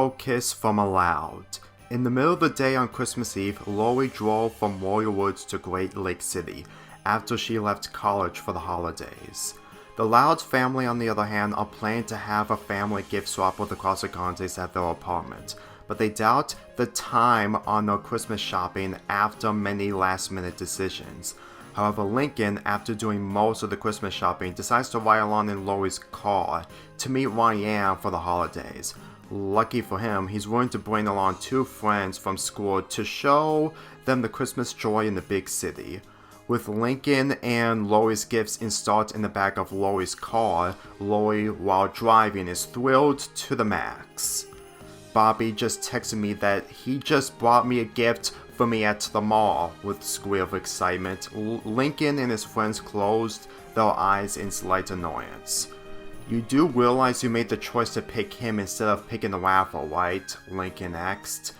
Kiss from a Loud. In the middle of the day on Christmas Eve, Lori drove from Royal Woods to Great Lake City after she left college for the holidays. The Loud family, on the other hand, are planning to have a family gift swap with the Casagrande at their apartment, but they doubt the time on their Christmas shopping after many last-minute decisions. However, Lincoln, after doing most of the Christmas shopping, decides to ride along in Lori's car to meet Ryan for the holidays. Lucky for him, he's willing to bring along two friends from school to show them the Christmas joy in the big city. With Lincoln and Lori's gifts installed in the back of Lori's car, Lori, while driving, is thrilled to the max. Bobby just texted me that he just brought me a gift for me at the mall. With a squeal of excitement, Lincoln and his friends closed their eyes in slight annoyance. "You do realize you made the choice to pick him instead of picking the raffle, right?" Lincoln asked.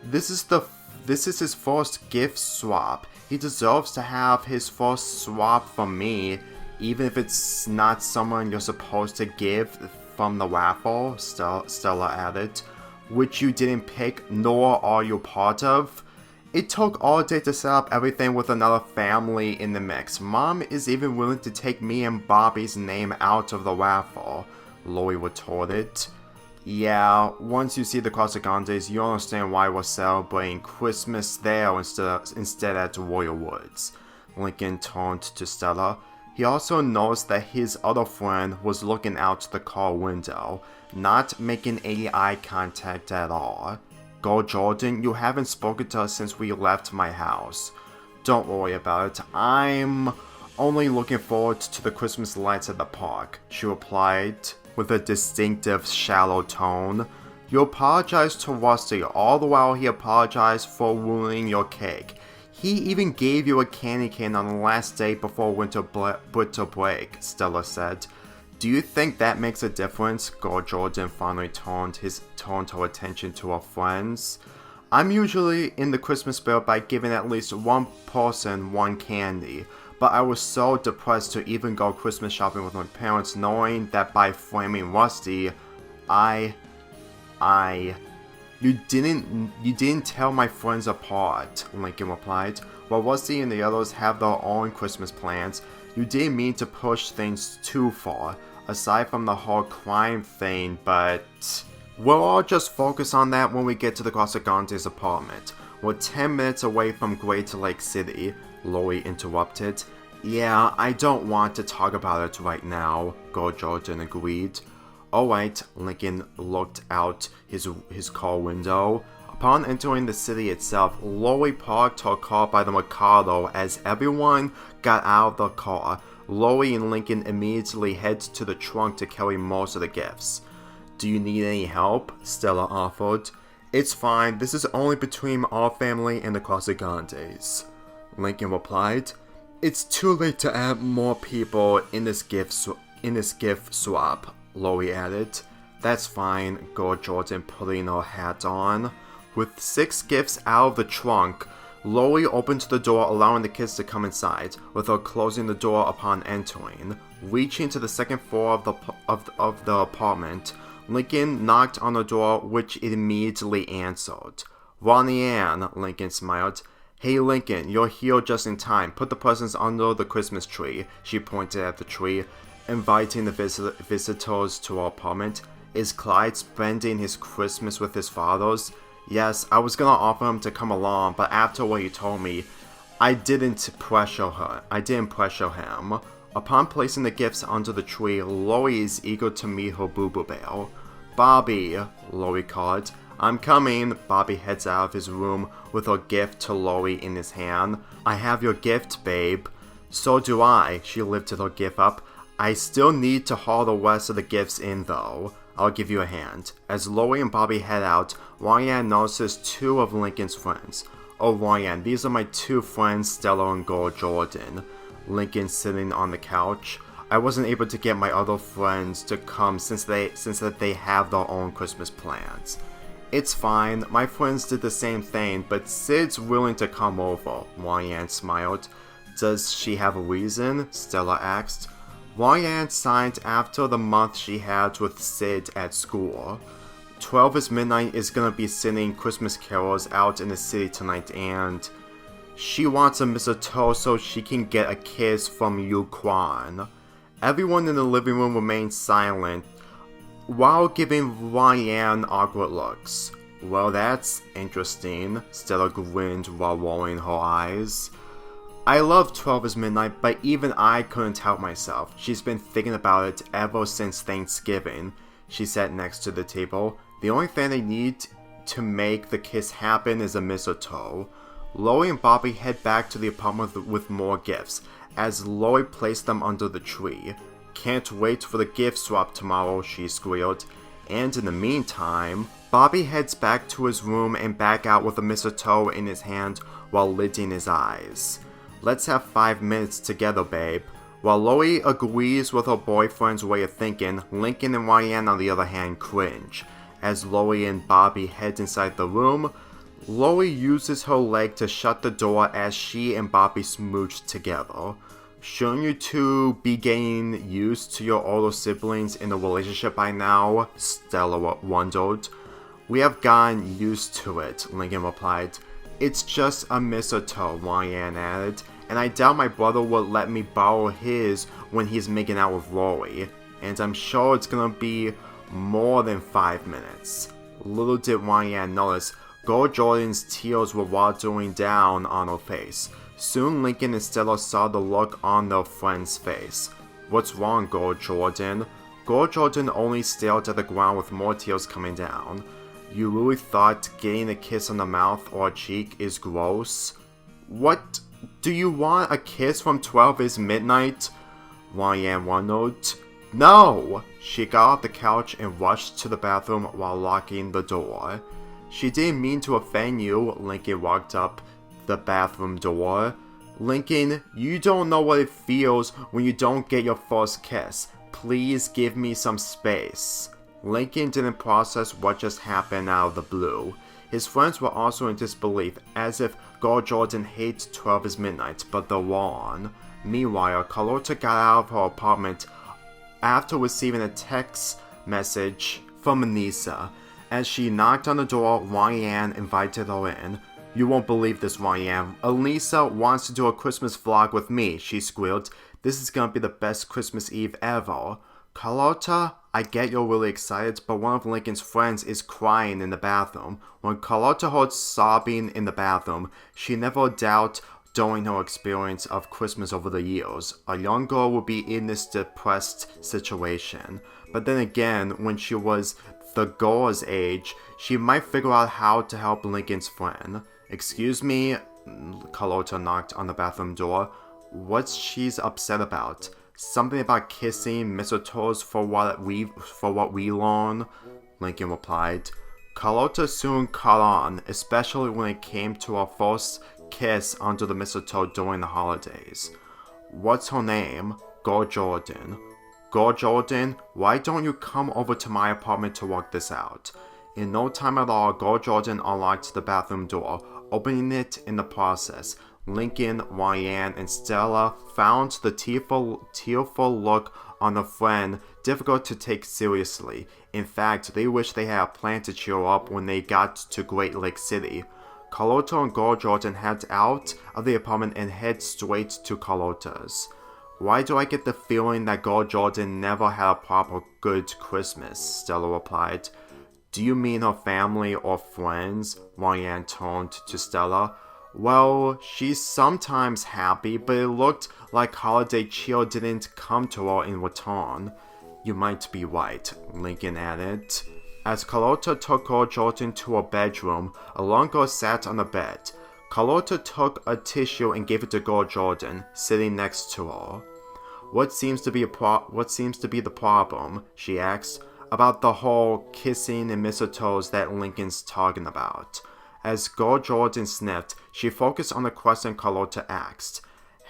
This is his first gift swap. He deserves to have his first swap from me, even if it's not someone you're supposed to give from the raffle, Stella added, "which you didn't pick nor are you part of." "It took all day to set up everything with another family in the mix. Mom is even willing to take me and Bobby's name out of the raffle," Lori retorted. "Yeah, once you see the Casagrandes, you'll understand why we're celebrating Christmas there instead at Royal Woods," Lincoln turned to Stella. He also noticed that his other friend was looking out the car window, not making any eye contact at all. "Go, Jordan, you haven't spoken to us since we left my house." "Don't worry about it. I'm only looking forward to the Christmas lights at the park," she replied with a distinctive shallow tone. "You apologized to Rusty all the while he apologized for ruining your cake. He even gave you a candy cane on the last day before winter break," Stella said. "Do you think that makes a difference?" Girl Jordan finally turned her attention to her friends. "I'm usually in the Christmas spirit by giving at least one person one candy, but I was so depressed to even go Christmas shopping with my parents, knowing that by framing Rusty, You didn't tell my friends apart," Lincoln replied. "While Rusty and the others have their own Christmas plans, you didn't mean to push things too far, aside from the whole crime thing, but we'll all just focus on that when we get to the Casagrandes' apartment. We're 10 minutes away from Great Lake City," Lori interrupted. "Yeah, I don't want to talk about it right now," Girl Jordan agreed. "Alright," Lincoln looked out his car window. Upon entering the city itself, Lori parked her car by the Mercado. As everyone got out of the car, Lori and Lincoln immediately head to the trunk to carry most of the gifts. "Do you need any help?" Stella offered. "It's fine, this is only between our family and the Casagrandes," Lincoln replied. "It's too late to add more people in this gift swap," Lori added. "That's fine," Girl Jordan putting her hat on. With 6 gifts out of the trunk, Lori opened the door, allowing the kids to come inside, with her closing the door upon entering. Reaching to the second floor of the apartment, Lincoln knocked on the door, which it immediately answered. "Ronnie Ann," Lincoln smiled. "Hey Lincoln, you're here just in time. Put the presents under the Christmas tree," she pointed at the tree, inviting the visitors to our apartment. "Is Clyde spending his Christmas with his fathers?" "Yes, I was gonna offer him to come along, but after what you told me, I didn't pressure him." Upon placing the gifts under the tree, Lori is eager to meet her Boo-Boo Bear. "Bobby," Lori called. "I'm coming." Bobby heads out of his room with her gift to Lori in his hand. "I have your gift, babe." "So do I." She lifted her gift up. "I still need to haul the rest of the gifts in though. I'll give you a hand." As Lori and Bobby head out, Ryan notices 2 of Lincoln's friends. "Oh Ryan, these are my 2 friends, Stella and Girl Jordan." Lincoln sitting on the couch. "I wasn't able to get my other friends to come since they have their own Christmas plans." "It's fine, my friends did the same thing, but Sid's willing to come over," Ryan smiled. "Does she have a reason?" Stella asked. Ryan signed after the month she had with Sid at school. 12 is Midnight is gonna be singing Christmas carols out in the city tonight, and she wants a mistletoe so she can get a kiss from Yu Quan. Everyone in the living room remains silent, while giving Ryan awkward looks. Well, that's interesting, Stella grinned while rolling her eyes. I love 12 is Midnight, but even I couldn't help myself. She's been thinking about it ever since Thanksgiving. She sat next to the table. The only thing they need to make the kiss happen is a mistletoe. Loie and Bobby head back to the apartment with more gifts, as Loie placed them under the tree. Can't wait for the gift swap tomorrow, she squealed. And in the meantime, Bobby heads back to his room and back out with a mistletoe in his hand while lidding his eyes. Let's have 5 minutes together, babe. While Loie agrees with her boyfriend's way of thinking, Lincoln and Ryan on the other hand cringe. As Loie and Bobby head inside the room, Loie uses her leg to shut the door as she and Bobby smooch together. Shouldn't you two be getting used to your older siblings in a relationship by now? Stella wondered. We have gotten used to it, Lincoln replied. It's just a mistletoe, Ryan added, and I doubt my brother would let me borrow his when he's making out with Loie, and I'm sure it's gonna be more than 5 minutes. Little did Ryan notice, Girl Jordan's tears were watering down on her face. Soon Lincoln and Stella saw the look on their friend's face. What's wrong, Girl Jordan? Girl Jordan only stared at the ground with more tears coming down. You really thought getting a kiss on the mouth or a cheek is gross? What? Do you want a kiss from 12 is Midnight? Ryan wondered. No! She got off the couch and rushed to the bathroom while locking the door. She didn't mean to offend you, Lincoln walked up the bathroom door. Lincoln, you don't know what it feels when you don't get your first kiss. Please give me some space. Lincoln didn't process what just happened out of the blue. His friends were also in disbelief, as if Girl Jordan hates 12 is Midnight, but they're wrong. Meanwhile, Carlota got out of her apartment after receiving a text message from Anissa. As she knocked on the door, Ryan invited her in. You won't believe this, Ryan. Anissa wants to do a Christmas vlog with me, she squealed. This is gonna be the best Christmas Eve ever. Carlota, I get you're really excited, but one of Lincoln's friends is crying in the bathroom. When Carlota heard sobbing in the bathroom, she never doubted during her experience of Christmas over the years. A young girl would be in this depressed situation. But then again, when she was the girl's age, she might figure out how to help Lincoln's friend. Excuse me, Carlota knocked on the bathroom door. What's she's upset about? Something about kissing mistletoes for what we learn, Lincoln replied. Carlota soon caught on, especially when it came to her first kiss under the mistletoe during the holidays. What's her name? Girl Jordan. Girl Jordan, why don't you come over to my apartment to work this out? In no time at all, Girl Jordan unlocked the bathroom door, opening it in the process. Lincoln, Ryan, and Stella found the tearful look on her friend difficult to take seriously. In fact, they wished they had a plan to cheer up when they got to Great Lake City. Carlota and Girl Jordan head out of the apartment and head straight to Carlota's. Why do I get the feeling that Girl Jordan never had a proper good Christmas? Stella replied. Do you mean her family or friends? Ryan turned to Stella. Well, she's sometimes happy, but it looked like holiday cheer didn't come to her in return. You might be right, Lincoln added. As Carlota took Girl Jordan to her bedroom, a long girl sat on the bed. Carlota took a tissue and gave it to Girl Jordan, sitting next to her. What seems to be the problem? She asked. About the whole kissing and mistletoes that Lincoln's talking about. As Girl Jordan sniffed, she focused on the question Carlota asked.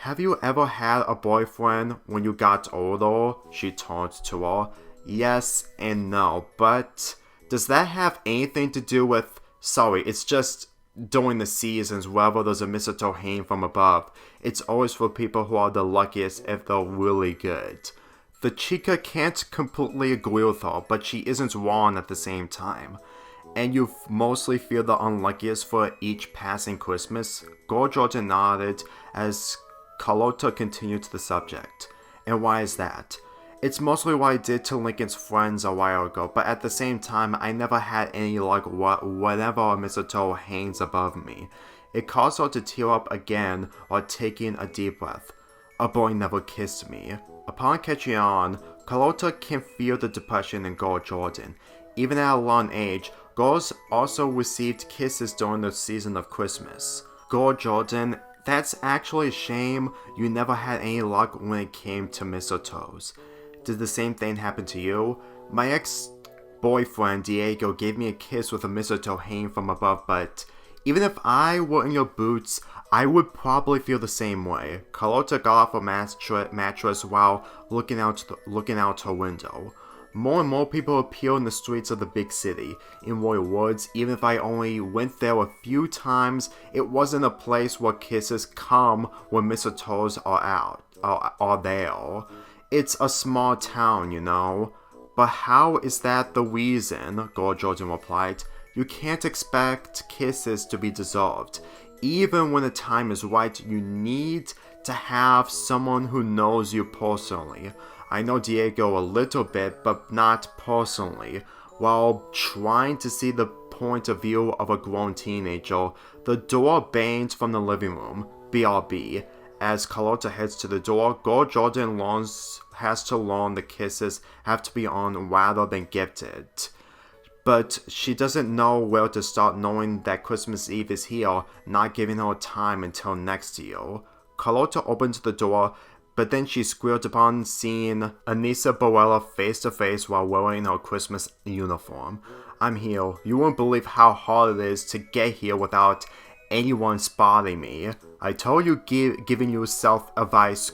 Have you ever had a boyfriend when you got older? She turned to her. Yes and no, but does that have anything to do with... Sorry, it's just during the seasons, wherever there's a mistletoe hanging from above, it's always for people who are the luckiest if they're really good. The chica can't completely agree with her, but she isn't wrong at the same time. And you mostly feel the unluckiest for each passing Christmas? Gold Jordan nodded as Carlota continued the subject. And why is that? It's mostly what I did to Lincoln's friends a while ago, but at the same time, I never had any luck whenever a mistletoe hangs above me. It caused her to tear up again while taking a deep breath. A boy never kissed me. Upon catching on, Carlota can feel the depression in Gold Jordan. Even at a long age, girls also received kisses during the season of Christmas. Gold Jordan, that's actually a shame you never had any luck when it came to mistletoes. Did the same thing happen to you? My ex-boyfriend Diego gave me a kiss with a mistletoe hanging from above, but even if I were in your boots, I would probably feel the same way. Carlota got off a mattress while looking out her window. More and more people appear in the streets of the big city. In Royal Woods, even if I only went there a few times, it wasn't a place where kisses come when mistletoes are there. It's a small town, you know. But how is that the reason? Gold Jordan replied. You can't expect kisses to be deserved. Even when the time is right, you need to have someone who knows you personally. I know Diego a little bit, but not personally. While trying to see the point of view of a grown teenager, the door bangs from the living room. BRB. As Carlota heads to the door, Gold Jordan has to learn the kisses have to be on rather than gifted. But she doesn't know where to start knowing that Christmas Eve is here, not giving her time until next year. Carlota opens the door, but then she squealed upon seeing Anissa Barella face to face while wearing her Christmas uniform. I'm here. You won't believe how hard it is to get here without anyone spotting me. I told you giving you self-advice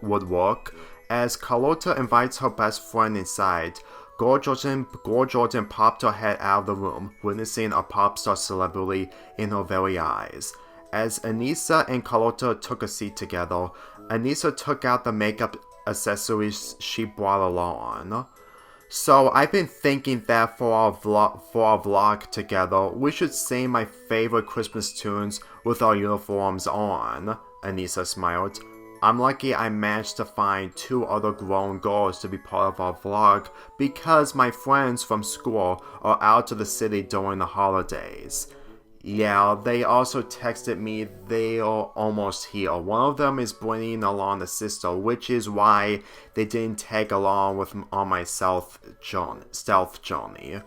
would work. As Carlota invites her best friend inside, Gold Jordan popped her head out of the room, witnessing a pop star celebrity in her very eyes. As Anissa and Carlota took a seat together, Anissa took out the makeup accessories she brought along. So I've been thinking that for our vlog together, we should sing my favorite Christmas tunes with our uniforms on. Anissa smiled. I'm lucky I managed to find 2 other grown girls to be part of our vlog because my friends from school are out of the city during the holidays. Yeah, they also texted me they are almost here. One of them is bringing along a sister, which is why they didn't tag along with on my stealth journey.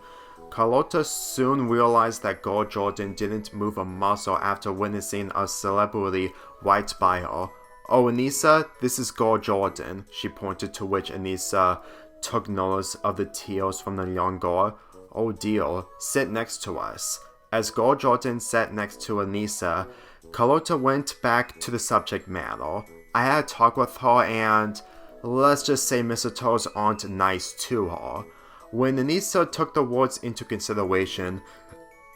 Carlota soon realized that Gold Jordan didn't move a muscle after witnessing a celebrity right by her. Oh, Anissa, this is Gold Jordan, she pointed, to which Anissa took notice of the tears from the young girl. Oh dear, sit next to us. As Gold Jordan sat next to Anissa, Carlota went back to the subject matter. I had a talk with her and let's just say mistletoes aren't nice to her. When Anissa took the words into consideration,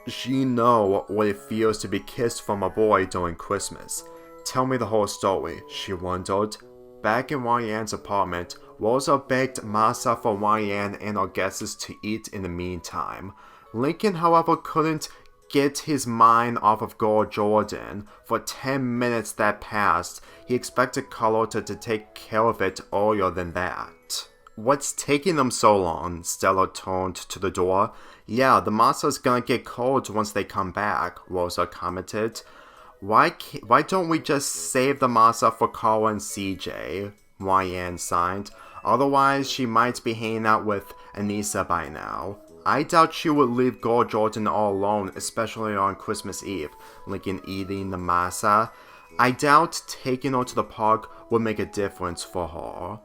she knew what it feels to be kissed from a boy during Christmas. Tell me the whole story, she wondered. Back in Ryan's apartment, Rosa baked masa for Ryan and our guests to eat in the meantime. Lincoln, however, couldn't get his mind off of Gold Jordan. For 10 minutes that passed, he expected Carlota to take care of it earlier than that. What's taking them so long? Stella turned to the door. Yeah, the masa's gonna get cold once they come back, Rosa commented. Why don't we just save the masa for Carl and CJ? Ryan signed. Otherwise, she might be hanging out with Anissa by now. I doubt she would leave Gold Jordan all alone, especially on Christmas Eve. Lincoln eating the masa. I doubt taking her to the park would make a difference for her.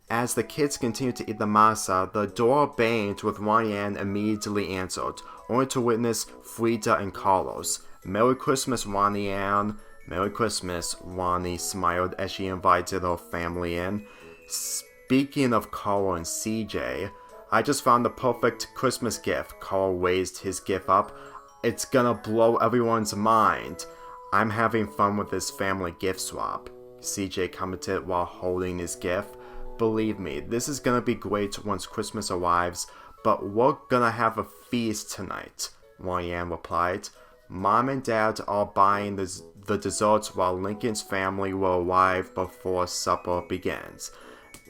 As the kids continued to eat the masa, the door banged with Ryan immediately answered, only to witness Frida and Carlos. Merry Christmas, Ronnie Ann. Merry Christmas, Ronnie smiled as she invited her family in. Speaking of Carl and CJ, I just found the perfect Christmas gift. Carl raised his gift up. It's gonna blow everyone's mind. I'm having fun with this family gift swap, CJ commented while holding his gift. Believe me, this is gonna be great once Christmas arrives, but we're gonna have a feast tonight, Wang replied. Mom and Dad are buying the desserts while Lincoln's family will arrive before supper begins.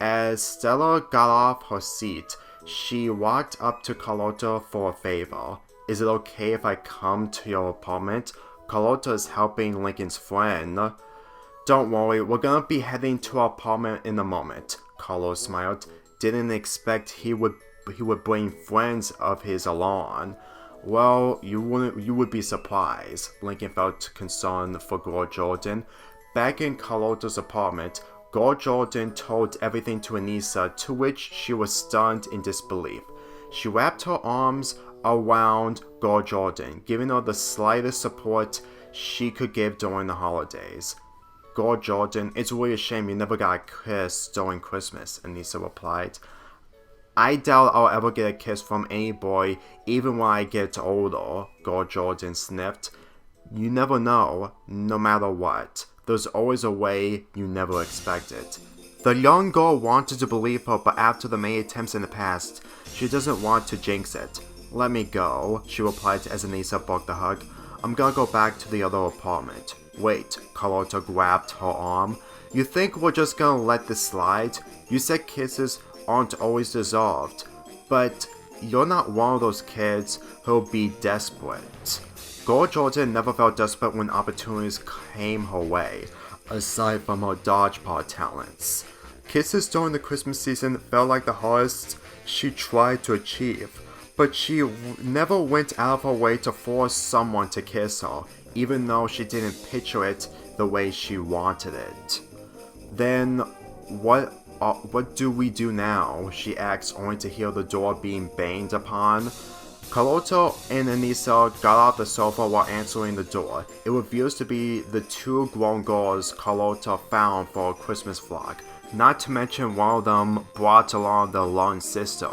As Stella got off her seat, she walked up to Carlotta for a favor. Is it okay if I come to your apartment? Carlotta is helping Lincoln's friend. Don't worry, we're gonna be heading to our apartment in a moment, Carlos smiled. Didn't expect he would bring friends of his along. Well, you would be surprised. Lincoln felt concerned for Gore Jordan. Back in Carlotta's apartment, Gore Jordan told everything to Anissa, to which she was stunned in disbelief. She wrapped her arms around Gore Jordan, giving her the slightest support she could give during the holidays. Gore Jordan, it's really a shame you never got a kiss during Christmas, Anissa replied. I doubt I'll ever get a kiss from any boy, even when I get older, Gore Jordan sniffed. You never know, no matter what. There's always a way you never expected. The young girl wanted to believe her, but after the many attempts in the past, she doesn't want to jinx it. Let me go, she replied as Anissa broke the hug. I'm gonna go back to the other apartment. Wait, Carlotta grabbed her arm. You think we're just gonna let this slide? You said kisses aren't always deserved, but you're not one of those kids who'll be desperate. Gore Jordan never felt desperate when opportunities came her way, aside from her dodgeball talents. Kisses during the Christmas season felt like the hardest she tried to achieve, but she never went out of her way to force someone to kiss her, even though she didn't picture it the way she wanted it. Then, what do we do now? She asked, only to hear the door being banged upon. Carlotta and Anissa got off the sofa while answering the door. It reveals to be the two grown girls Carlotta found for a Christmas vlog. Not to mention one of them brought along their long sister.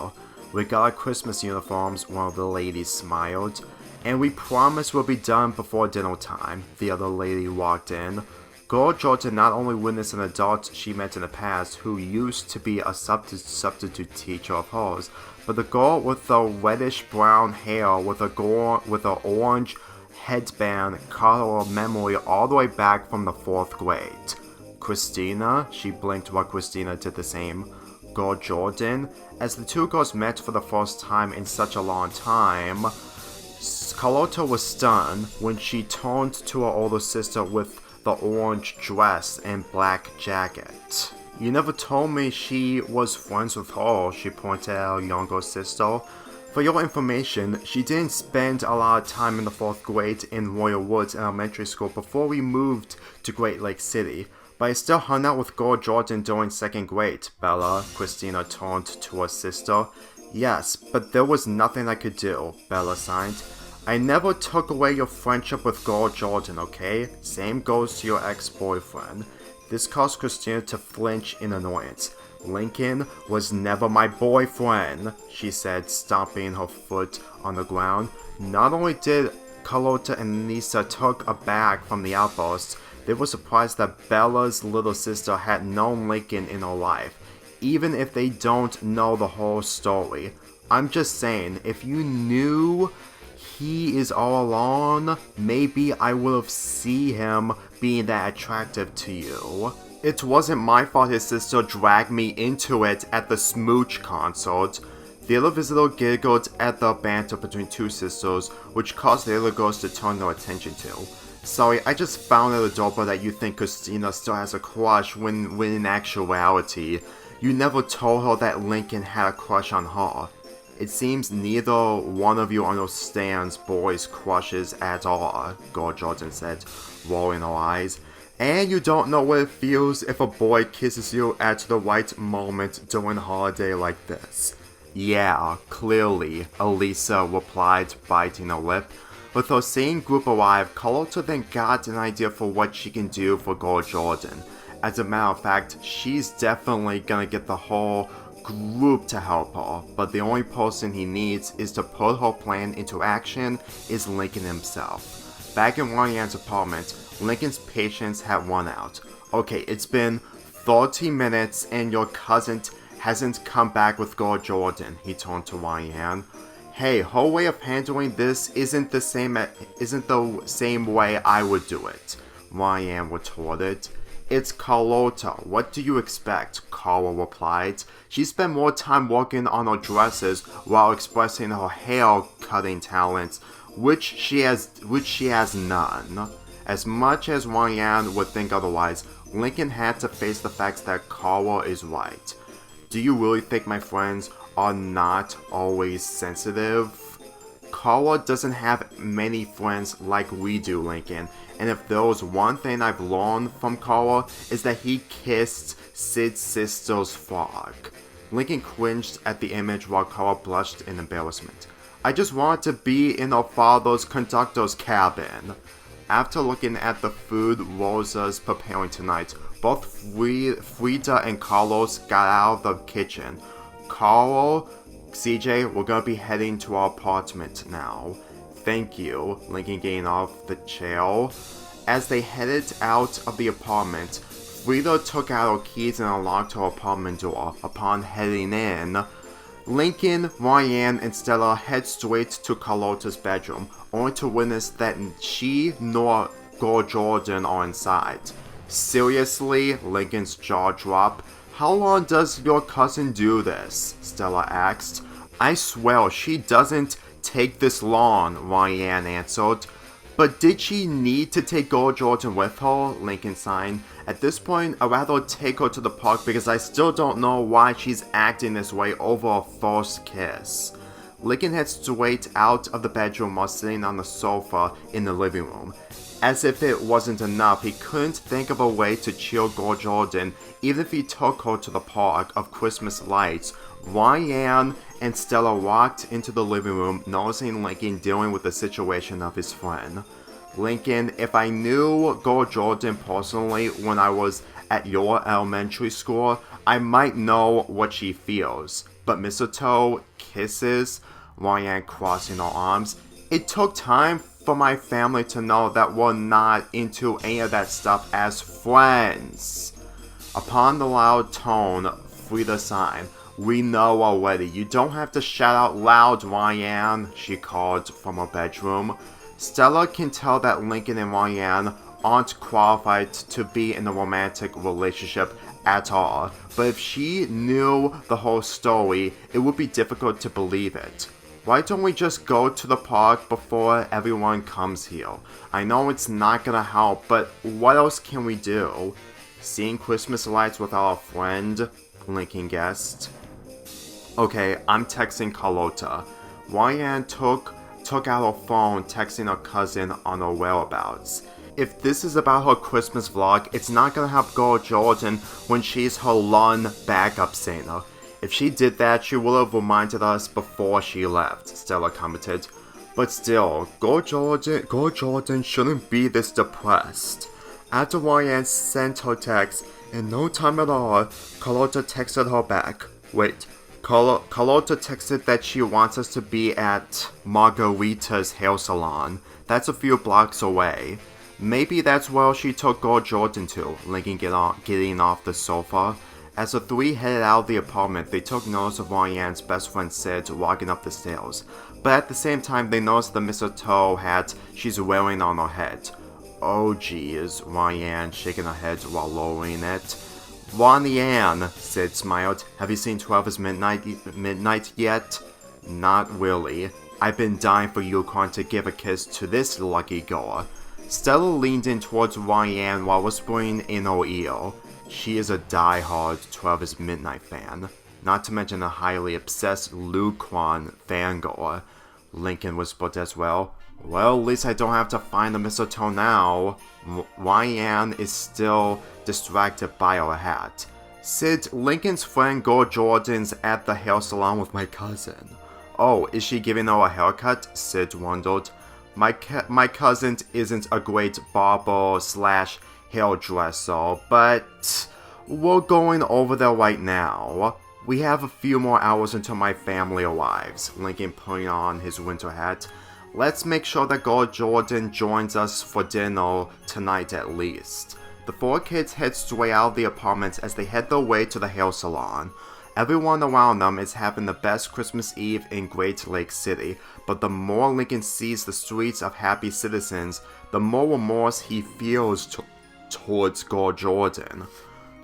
We got our Christmas uniforms, one of the ladies smiled. And we promise we'll be done before dinner time, the other lady walked in. Gore Jordan not only witnessed an adult she met in the past who used to be a substitute teacher of hers, but the girl with the reddish-brown hair with an orange headband caught her memory all the way back from the 4th grade. Christina? She blinked while Christina did the same. Gore Jordan? As the two girls met for the first time in such a long time, Carlotta was stunned when she turned to her older sister with the orange dress and black jacket. You never told me she was friends with her, she pointed at her younger sister. For your information, she didn't spend a lot of time in the 4th grade in Royal Woods Elementary School before we moved to Great Lake City, but I still hung out with Gore Jordan during 2nd grade, Bella, Christina turned to her sister. Yes, but there was nothing I could do, Bella signed. I never took away your friendship with Gore Jordan, okay? Same goes to your ex-boyfriend. This caused Christina to flinch in annoyance. Lincoln was never my boyfriend, she said, stomping her foot on the ground. Not only did Carlotta and Anissa took aback from the outburst, they were surprised that Bella's little sister had known Lincoln in her life, even if they don't know the whole story. I'm just saying, if you knew he is all alone, maybe I would have seen him being that attractive to you. It wasn't my fault his sister dragged me into it at the smooch concert. The other visitor giggled at the banter between two sisters, which caused the other girls to turn their attention to. Sorry, I just found it adorable that you think Christina still has a crush when in actuality, you never told her that Lincoln had a crush on her. It seems neither one of you understands boys' crushes at all, Gore Jordan said, rolling her eyes. And you don't know what it feels if a boy kisses you at the right moment during a holiday like this. Yeah, clearly, Elisa replied, biting her lip. With her same group arrive, Carlotta then got an idea for what she can do for Gore Jordan. As a matter of fact, she's definitely gonna get the whole group to help her, but the only person he needs is to put her plan into action is Lincoln himself. Back in Wang Yan's apartment, Lincoln's patience had run out. Okay, it's been 30 minutes and your cousin hasn't come back with gold Jordan, he turned to Ryan. Hey, her way of handling this isn't the same way I would do it, Ryan retorted. It's Carlotta, what do you expect? Carla replied. She spent more time working on her dresses while expressing her hair-cutting talents, which she has none. As much as Ryan would think otherwise, Lincoln had to face the fact that Carla is right. Do you really think my friends are not always sensitive? Carla doesn't have many friends like we do, Lincoln, and if there was one thing I've learned from Carla, is that he kissed Sid's sister's frog. Lincoln cringed at the image while Carla blushed in embarrassment. I just wanted to be in her father's conductor's cabin. After looking at the food Rosa's preparing tonight, both Frida and Carlos got out of the kitchen. Carlo, CJ, we're gonna be heading to our apartment now. Thank you, Lincoln getting off the chair. As they headed out of the apartment, Frida took out her keys and unlocked her apartment door. Upon heading in, Lincoln, Ryan, and Stella head straight to Carlotta's bedroom, only to witness that she nor Gold Jordan are inside. Seriously? Lincoln's jaw dropped. How long does your cousin do this? Stella asked. I swear she doesn't take this long, Ryan answered. But did she need to take Gold Jordan with her? Lincoln sighed. At this point, I'd rather take her to the park because I still don't know why she's acting this way over a first kiss. Lincoln head straight out of the bedroom while sitting on the sofa in the living room. As if it wasn't enough, he couldn't think of a way to chill Gold Jordan, even if he took her to the park of Christmas lights. Ryan and Stella walked into the living room, noticing Lincoln dealing with the situation of his friend. Lincoln, if I knew Gold Jordan personally when I was at your elementary school, I might know what she feels. But Mistletoe, kisses, Ryan crossing her arms. It took time for my family to know that we're not into any of that stuff as friends. Upon the loud tone, Frida sighed. We know already. You don't have to shout out loud, Ryan, she called from her bedroom. Stella can tell that Lincoln and Ryan aren't qualified to be in a romantic relationship at all, but if she knew the whole story, it would be difficult to believe it. Why don't we just go to the park before everyone comes here? I know it's not gonna help, but what else can we do? Seeing Christmas lights without a friend? Lincoln guessed. Okay, I'm texting Carlotta. Ryan took out her phone, texting her cousin on her whereabouts. If this is about her Christmas vlog, it's not gonna help Gold Jordan when she's her lone backup singer. If she did that, she would have reminded us before she left, Stella commented. But still, Gold Jordan shouldn't be this depressed. After Ryan sent her text, in no time at all, Carlotta texted her back. Wait, Carlotta texted that she wants us to be at Margarita's hair salon. That's a few blocks away. Maybe that's where she took Gold Jordan to, Lincoln getting off the sofa. As the three headed out of the apartment, they took notice of Ryan's best friend Sid walking up the stairs. But at the same time, they noticed the mistletoe hat she's wearing on her head. Oh geez, Ryan shaking her head while lowering it. Ryan, Sid smiled. Have you seen 12 is Midnight yet? Not really. I've been dying for Yukon to give a kiss to this lucky girl. Stella leaned in towards Ryan while whispering in her ear. She is a die-hard 12 is Midnight fan, not to mention a highly obsessed Lukron fangirl. Lincoln whispered as well. Well, at least I don't have to find the mistletoe now. Ryan is still distracted by her hat. Sid, Lincoln's friend Gold Jordan's at the hair salon with my cousin. Oh, is she giving her a haircut? Sid wondered. My cousin isn't a great barber / hairdresser, but we're going over there right now. We have a few more hours until my family arrives, Lincoln putting on his winter hat. Let's make sure that Gold Jordan joins us for dinner tonight at least. The four kids head straight out of the apartments as they head their way to the hair salon. Everyone around them is having the best Christmas Eve in Great Lake City, but the more Lincoln sees the streets of happy citizens, the more remorse he feels towards Gore Jordan.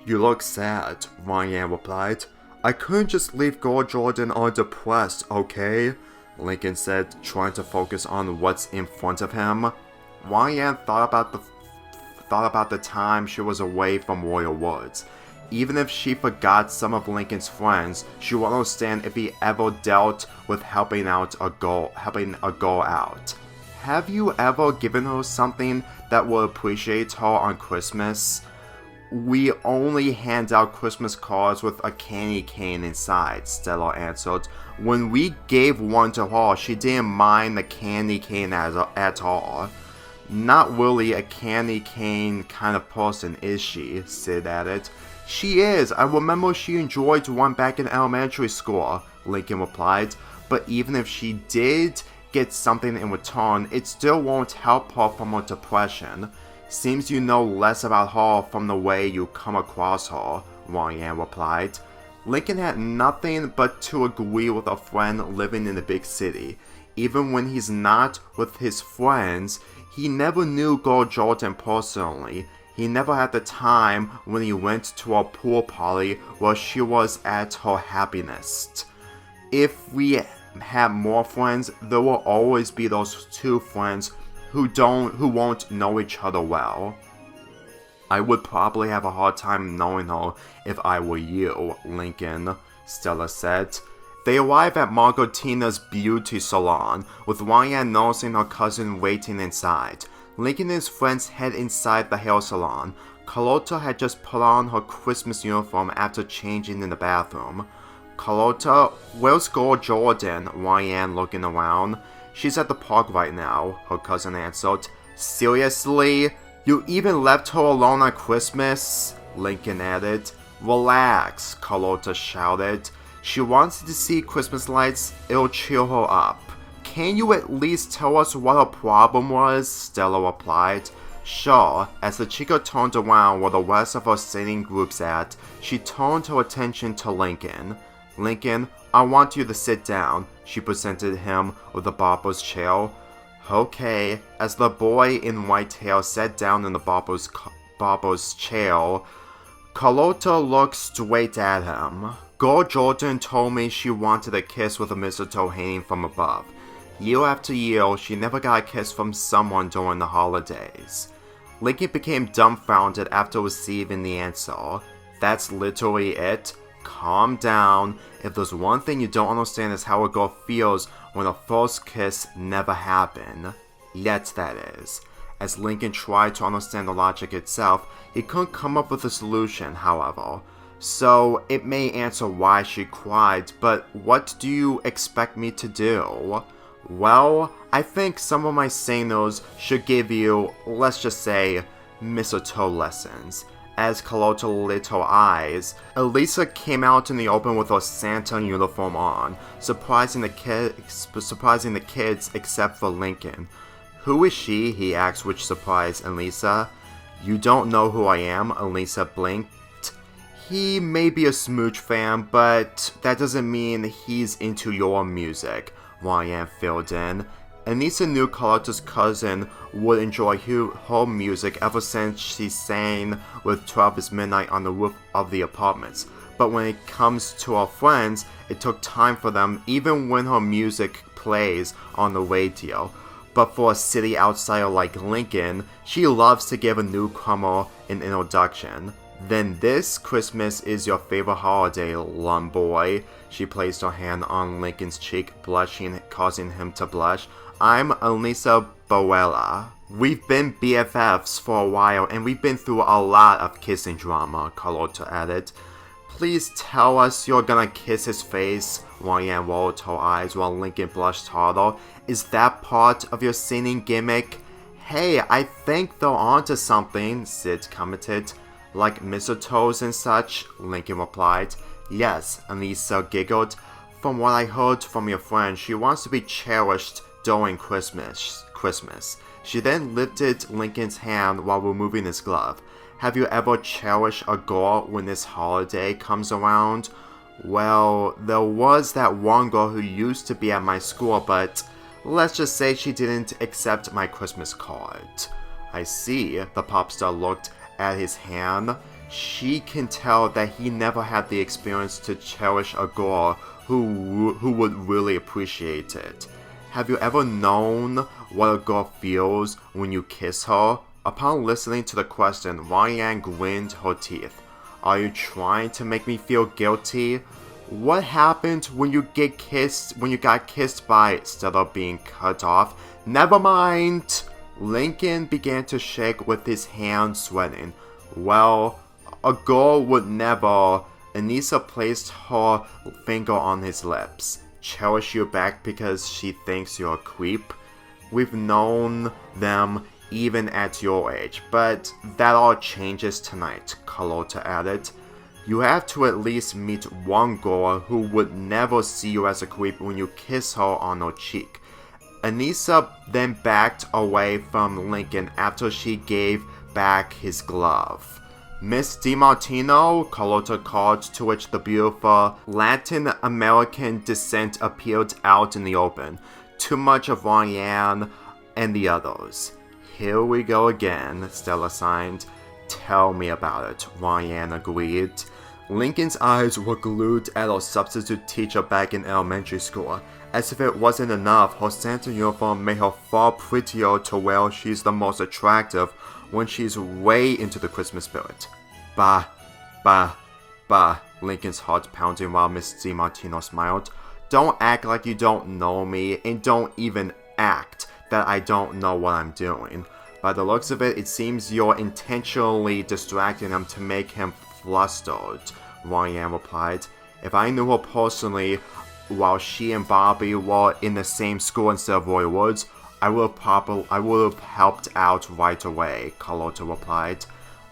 "You look sad," Ryan replied. "I couldn't just leave Gore Jordan all depressed, okay?" Lincoln said, trying to focus on what's in front of him. Ryan thought about the time she was away from Royal Woods. Even if she forgot some of Lincoln's friends, she would understand if he ever dealt with helping a girl out. Have you ever given her something that will appreciate her on Christmas? "We only hand out Christmas cards with a candy cane inside," Stella answered. "When we gave one to her, she didn't mind the candy cane at all." "Not really a candy cane kind of person, is she?" Sid added. "She is. I remember she enjoyed one back in elementary school," Lincoln replied. "But even if she did get something in return, it still won't help her from her depression. Seems you know less about her from the way you come across her," Ryan replied. Lincoln had nothing but to agree with a friend living in the big city. Even when he's not with his friends, he never knew Gore Jordan personally. He never had the time when he went to a pool party where she was at her happiest. If we have more friends, there will always be those two friends who won't know each other well. "I would probably have a hard time knowing her if I were you, Lincoln," Stella said. They arrive at Margotina's beauty salon, with Ryan noticing her cousin waiting inside. Lincoln and his friends head inside the hair salon. Carlotta had just put on her Christmas uniform after changing in the bathroom. "Carlotta, where's Gore Jordan?" Ryan looking around. "She's at the park right now," her cousin answered. "Seriously? You even left her alone on Christmas?" Lincoln added. "Relax," Carlotta shouted. "She wants to see Christmas lights. It'll cheer her up." "Can you at least tell us what her problem was?" Stella replied. "Sure." As the chica turned around where the rest of her singing group's at, she turned her attention to Lincoln. "Lincoln, I want you to sit down," she presented him with a barber's chair. "Okay." As the boy in white hair sat down in the barber's chair, Carlotta looked straight at him. "Gore Jordan told me she wanted a kiss with a mistletoe hanging from above. Year after year, she never got a kiss from someone during the holidays." Lincoln became dumbfounded after receiving the answer. "That's literally it? Calm down. If there's one thing you don't understand is how a girl feels when a first kiss never happened. Yet, that is." As Lincoln tried to understand the logic itself, he couldn't come up with a solution, however. "So, it may answer why she cried, but what do you expect me to do?" "Well, I think some of my singers should give you, let's just say, mistletoe lessons." As Carlotta lit her eyes, Elisa came out in the open with her Santa uniform on, surprising the kids except for Lincoln. "Who is she?" he asked, which surprised Elisa. "You don't know who I am?" Elisa blinked. "He may be a Smooch fan, but that doesn't mean he's into your music," Ryan filled in. Elisa knew Carlotta's cousin would enjoy her music ever since she sang with 12 is Midnight on the roof of the apartments. But when it comes to her friends, it took time for them even when her music plays on the radio. But for a city outsider like Lincoln, she loves to give a newcomer an introduction. "Then this Christmas is your favorite holiday, lum boy." She placed her hand on Lincoln's cheek, blushing, causing him to blush. "I'm Elisa Boella. We've been BFFs for a while, and we've been through a lot of kissing drama," Carlotta added. "Please tell us you're gonna kiss his face." Ryan rolled her eyes while Lincoln blushed harder. "Is that part of your singing gimmick?" "Hey, I think they're onto something," Sid commented. "Like mistletoes and such," Lincoln replied. "Yes," Elisa giggled. "From what I heard from your friend, she wants to be cherished during Christmas. She then lifted Lincoln's hand while removing his glove. Have you ever cherished a girl when this holiday comes around? Well, there was that one girl who used to be at my school, but let's just say she didn't accept my Christmas card. I see, the pop star looked at his hand. She can tell that he never had the experience to cherish a girl who would really appreciate it. Have you ever known what a girl feels when you kiss her? Upon listening to the question, Ryan grinned her teeth. Are you trying to make me feel guilty? What happened when you got kissed by instead of being cut off? Never mind! Lincoln began to shake with his hands sweating. Well, a girl would never. Anissa placed her finger on his lips. Cherish you back because she thinks you're a creep? We've known them even at your age, but that all changes tonight, Carlotta added. You have to at least meet one girl who would never see you as a creep when you kiss her on her cheek. Anissa then backed away from Lincoln after she gave back his glove. Miss DiMartino, Carlotta called, to which the beautiful Latin American descent appeared out in the open. Too much of Ryan and the others. Here we go again, Stella signed. Tell me about it, Ryan agreed. Lincoln's eyes were glued at her substitute teacher back in elementary school. As if it wasn't enough, her Santa uniform made her far prettier to where she's the most attractive when she's way into the Christmas spirit. Bah, Lincoln's heart pounding while Miss DiMartino smiled. Don't act like you don't know me, and don't even act that I don't know what I'm doing. By the looks of it, it seems you're intentionally distracting him to make him flustered, Ryan replied. If I knew her personally while she and Bobby were in the same school instead of Roy Woods, I would have helped out right away, Carlotta replied.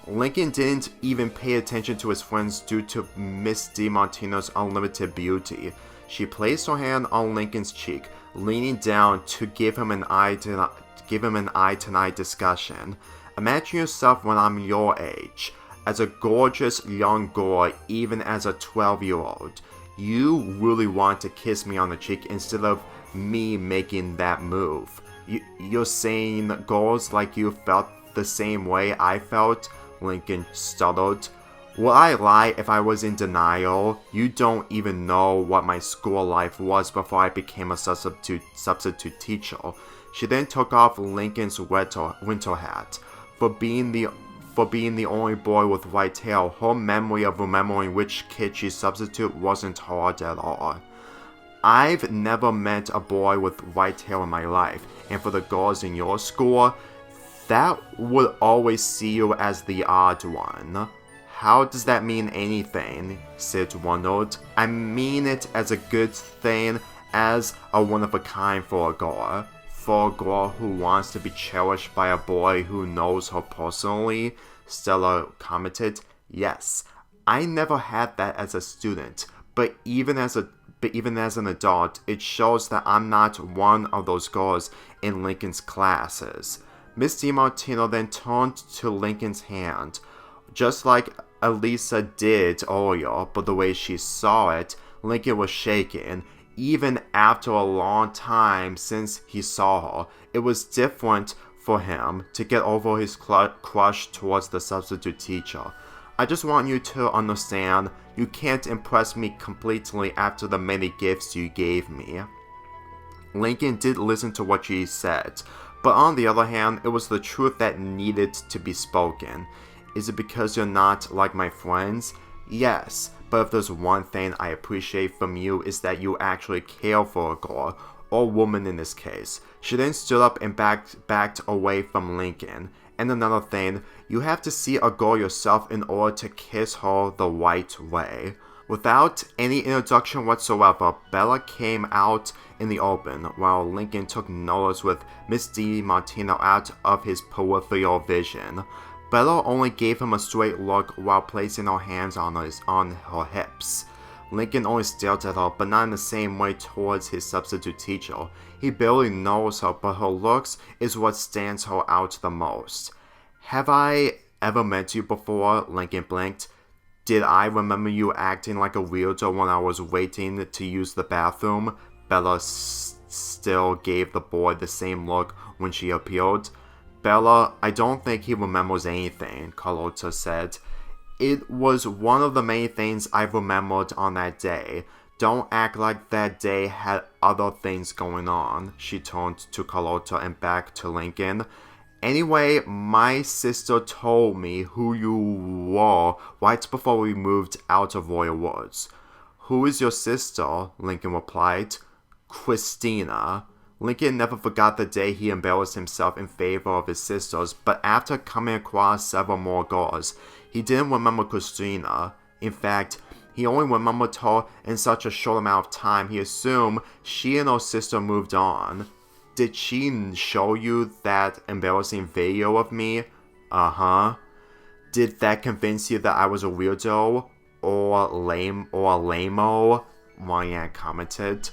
Lincoln didn't even pay attention to his friends due to Miss DiMartino's unlimited beauty. She placed her hand on Lincoln's cheek, leaning down to give him an eye-to-eye discussion. Imagine yourself when I'm your age, as a gorgeous young girl, even as a 12-year-old. You really want to kiss me on the cheek instead of me making that move. You're saying girls like you felt the same way I felt? Lincoln stuttered. Would I lie if I was in denial? You don't even know what my school life was before I became a substitute teacher. She then took off Lincoln's winter hat. For being the only boy with white hair, her memory of remembering which kid she substituted wasn't hard at all. I've never met a boy with white hair in my life, and for the girls in your school, that would always see you as the odd one. How does that mean anything? Sid wondered. I mean it as a good thing, as a one-of-a-kind for a girl. For a girl who wants to be cherished by a boy who knows her personally, Stella commented. Yes, I never had that as a student, but even as an adult, it shows that I'm not one of those girls in Lincoln's classes. Miss DiMartino then turned to Lincoln's hand, just like Elisa did earlier, but the way she saw it, Lincoln was shaken. Even after a long time since he saw her, it was different for him to get over his crush towards the substitute teacher. I just want you to understand, you can't impress me completely after the many gifts you gave me. Lincoln did listen to what she said, but on the other hand, it was the truth that needed to be spoken. Is it because you're not like my friends? Yes, but if there's one thing I appreciate from you is that you actually care for a girl, or woman in this case. She then stood up and backed away from Lincoln. And another thing, you have to see a girl yourself in order to kiss her the right way. Without any introduction whatsoever, Bella came out in the open, while Lincoln took notice with Miss DiMartino out of his peripheral vision. Bella only gave him a straight look while placing her hands on her hips. Lincoln only stared at her, but not in the same way towards his substitute teacher. He barely knows her, but her looks is what stands her out the most. Have I ever met you before? Lincoln blinked. Did I remember you acting like a weirdo when I was waiting to use the bathroom? Bella still gave the boy the same look when she appealed. Bella, I don't think he remembers anything, Carlotta said. It was one of the many things I remembered on that day. Don't act like that day had other things going on. She turned to Carlotta and back to Lincoln. Anyway, my sister told me who you were right before we moved out of Royal Woods. Who is your sister? Lincoln replied. Christina. Lincoln never forgot the day he embarrassed himself in favor of his sisters, but after coming across several more girls, he didn't remember Christina. In fact, he only remembered her in such a short amount of time, he assumed she and her sister moved on. Did she show you that embarrassing video of me? Uh-huh. Did that convince you that I was a weirdo? Or lame-o? Ryan commented.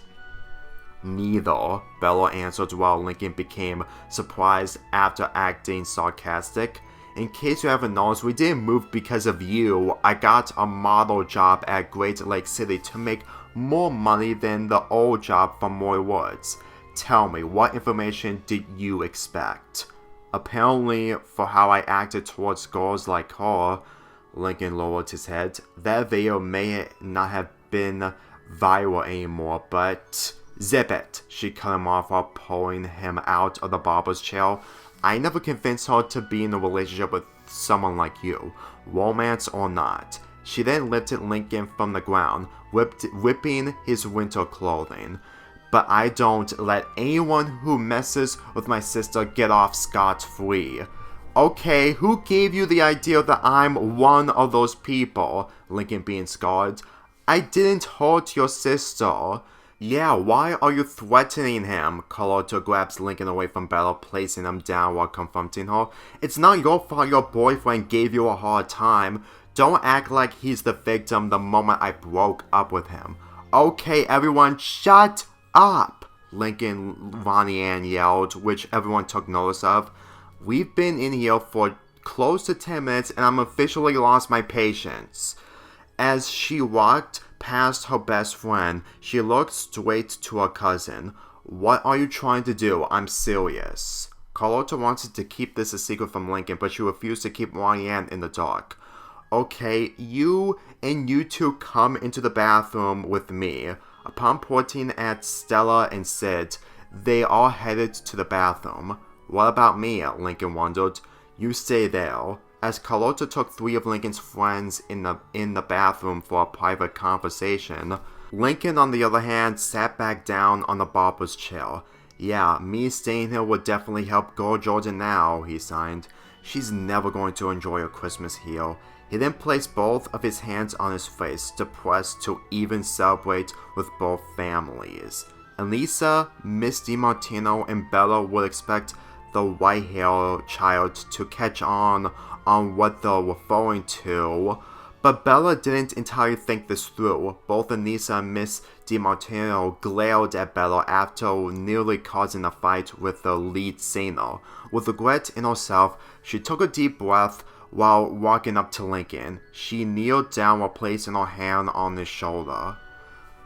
Neither, Bella answered while Lincoln became surprised after acting sarcastic. In case you haven't noticed, we didn't move because of you. I got a model job at Great Lake City to make more money than the old job from Roy Woods. Tell me, what information did you expect? Apparently, for how I acted towards girls like her, Lincoln lowered his head. That video may not have been viral anymore, but... Zip it, she cut him off while pulling him out of the barber's chair. I never convinced her to be in a relationship with someone like you, romance or not. She then lifted Lincoln from the ground, whipping his winter clothing. But I don't let anyone who messes with my sister get off scot-free. Okay, who gave you the idea that I'm one of those people? Lincoln being scarred. I didn't hurt your sister. Yeah, why are you threatening him? Carlotta grabs Lincoln away from Bella, placing him down while confronting her. It's not your fault your boyfriend gave you a hard time. Don't act like he's the victim the moment I broke up with him. Okay, everyone, shut up! Lincoln Ronnie Ann yelled, which everyone took notice of. We've been in here for close to 10 minutes and I'm officially lost my patience. As she walked past her best friend, she looked straight to her cousin. What are you trying to do? I'm serious. Carlotta wanted to keep this a secret from Lincoln, but she refused to keep Ronnie Ann in the dark. Okay, you two come into the bathroom with me. Upon pointing at Stella and Sid, they all headed to the bathroom. What about me? Lincoln wondered. You stay there. As Carlotta took 3 of Lincoln's friends in the bathroom for a private conversation, Lincoln, on the other hand, sat back down on the barber's chair. Yeah, me staying here would definitely help Girl Jordan now, he signed. She's never going to enjoy her Christmas here. He then placed both of his hands on his face, depressed to even celebrate with both families. Elisa, Miss DiMartino, and Bella would expect the white-haired child to catch on what they're referring to, but Bella didn't entirely think this through. Both Anissa and Miss DiMartino glared at Bella after nearly causing a fight with the lead singer. With regret in herself, she took a deep breath while walking up to Lincoln. She kneeled down while placing her hand on his shoulder.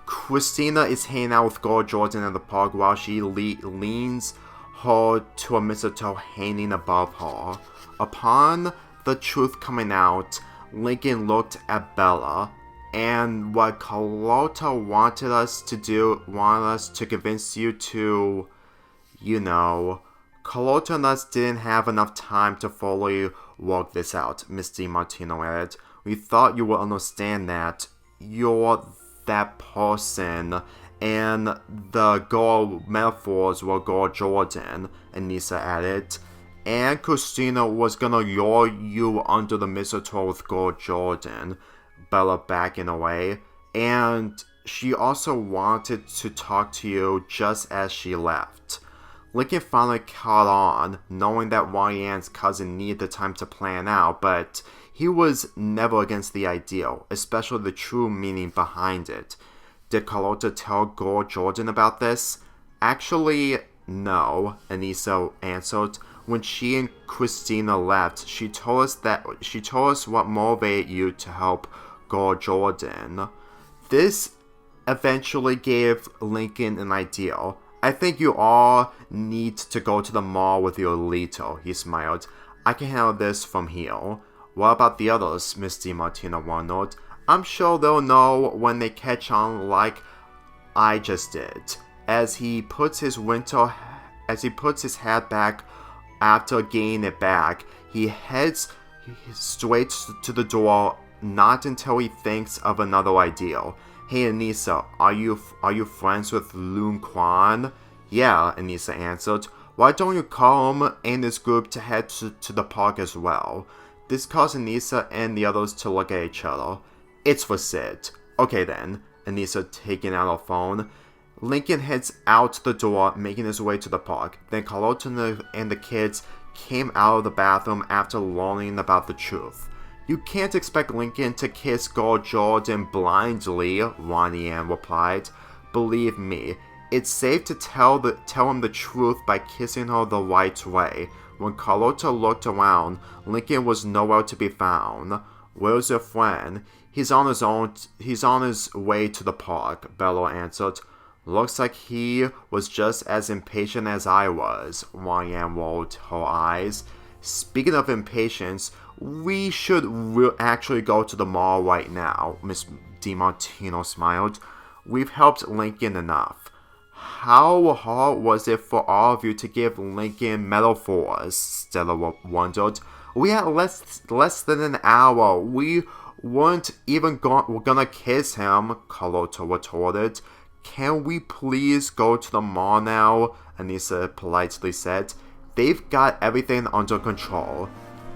Christina is hanging out with Girl Jordan in the park while she leans her to a mistletoe hanging above her. Upon the truth coming out, Lincoln looked at Bella, and what Carlotta wanted us to convince you to, Carlotta and us didn't have enough time to fully work this out, Miss DiMartino added. We thought you would understand that. You're that person, and the girl metaphors were Girl Jordan, Anissa added. And Christina was gonna lure you under the mistletoe with Girl Jordan, Bella backing away. And she also wanted to talk to you just as she left. Lincoln finally caught on, knowing that Yan's cousin needed the time to plan out, but he was never against the ideal, especially the true meaning behind it. Did Carlota tell Gore Jordan about this? Actually, no, Anissa answered. When she and Christina left, she told us what motivated you to help Gore Jordan. This eventually gave Lincoln an idea. I think you all need to go to the mall with your Lito, he smiled. I can handle this from here. What about the others? Miss DiMartino wondered. I'm sure they'll know when they catch on like I just did. As he puts his hat back after getting it back, he heads straight to the door, not until he thinks of another idea. Hey Anissa, are you friends with Loon Quan? Yeah, Anissa answered. Why don't you call him and his group to head to the park as well? This caused Anissa and the others to look at each other. It's for Sid. Okay then, Anissa taking out her phone. Lincoln heads out the door, making his way to the park. Then Carlota and the kids came out of the bathroom after learning about the truth. You can't expect Lincoln to kiss Gore Jordan blindly, Ronnie Ann replied. Believe me, it's safe to tell him the truth by kissing her the right way. When Carlota looked around, Lincoln was nowhere to be found. Where's your friend? He's on his way to the park, Bello answered. Looks like he was just as impatient as I was, Ryan rolled her eyes. Speaking of impatience, we should actually go to the mall right now, Miss DiMartino smiled. We've helped Lincoln enough. How hard was it for all of you to give Lincoln metaphors? Stella wondered. We had less than an hour. We weren't even gonna kiss him, Carlota retorted. Can we please go to the mall now? Anissa politely said. They've got everything under control.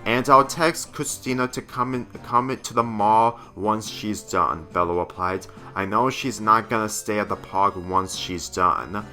And I'll text Christina to come to the mall once she's done, Bella replied. I know she's not gonna stay at the park once she's done.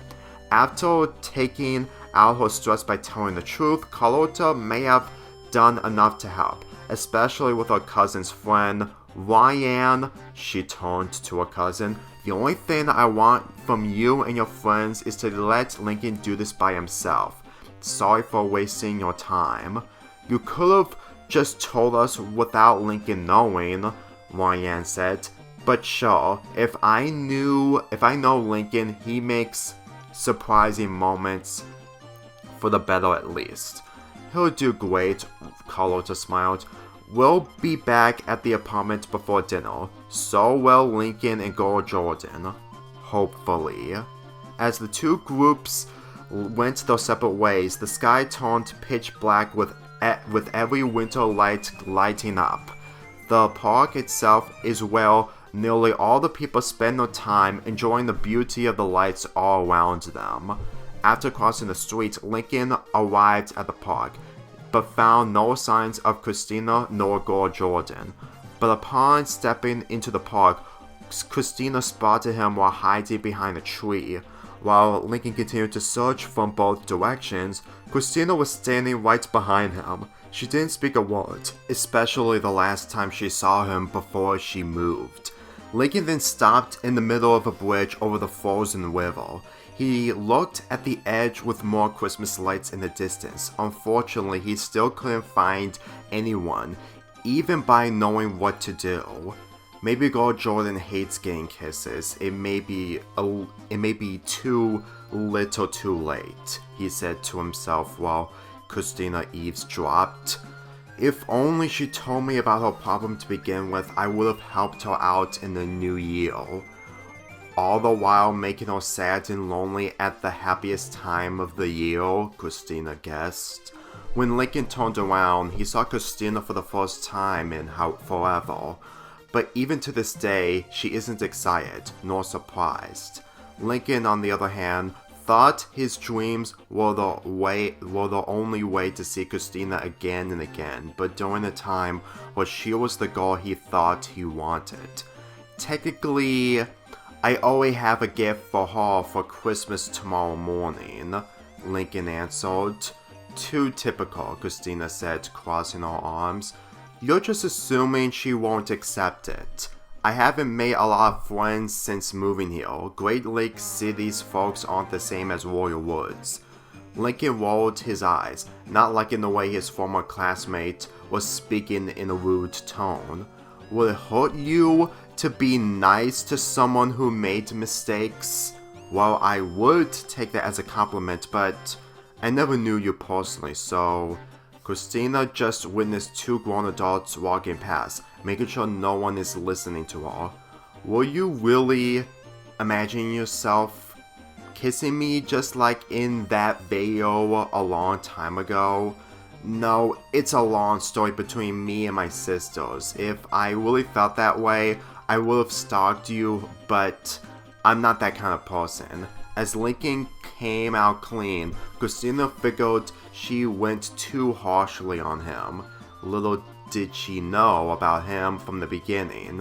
After taking out her stress by telling the truth, Carlota may have done enough to help, especially with her cousin's friend, Ryan. She turned to her cousin. The only thing I want from you and your friends is to let Lincoln do this by himself. Sorry for wasting your time. You could have just told us without Lincoln knowing, Ryan said. But sure, if I know Lincoln, he makes surprising moments for the better at least. He'll do great, Carlota smiled. We'll be back at the apartment before dinner. So will Lincoln and Gore Jordan. Hopefully. As the two groups went their separate ways, the sky turned pitch black with every winter light lighting up. The park itself is where nearly all the people spend their time enjoying the beauty of the lights all around them. After crossing the street, Lincoln arrived at the park, but found no signs of Christina nor Gore Jordan. But upon stepping into the park, Christina spotted him while hiding behind a tree. While Lincoln continued to search from both directions, Christina was standing right behind him. She didn't speak a word, especially the last time she saw him before she moved. Lincoln then stopped in the middle of a bridge over the frozen river. He looked at the edge with more Christmas lights in the distance. Unfortunately, he still couldn't find anyone, even by knowing what to do. Maybe Gore Jordan hates getting kisses. It may be too little too late, he said to himself while Christina eavesdropped. If only she told me about her problem to begin with, I would have helped her out in the new year. All the while making her sad and lonely at the happiest time of the year, Christina guessed. When Lincoln turned around, he saw Christina for the first time in forever. But even to this day, she isn't excited, nor surprised. Lincoln, on the other hand, thought his dreams were the only way to see Christina again and again, but during a time where she was the girl he thought he wanted. Technically, I already have a gift for her for Christmas tomorrow morning. Lincoln answered. Too typical, Christina said, crossing her arms. You're just assuming she won't accept it. I haven't made a lot of friends since moving here. Great Lake City's folks aren't the same as Royal Woods. Lincoln rolled his eyes, not liking the way his former classmate was speaking in a rude tone. Would it hurt you to be nice to someone who made mistakes? Well, I would take that as a compliment, but I never knew you personally, so... Christina just witnessed two grown adults walking past, making sure no one is listening to her. Were you really imagining yourself kissing me just like in that video a long time ago? No, it's a long story between me and my sisters. If I really felt that way, I would have stalked you, but I'm not that kind of person. As Lincoln came out clean, Christina figured she went too harshly on him. Little did she know about him from the beginning.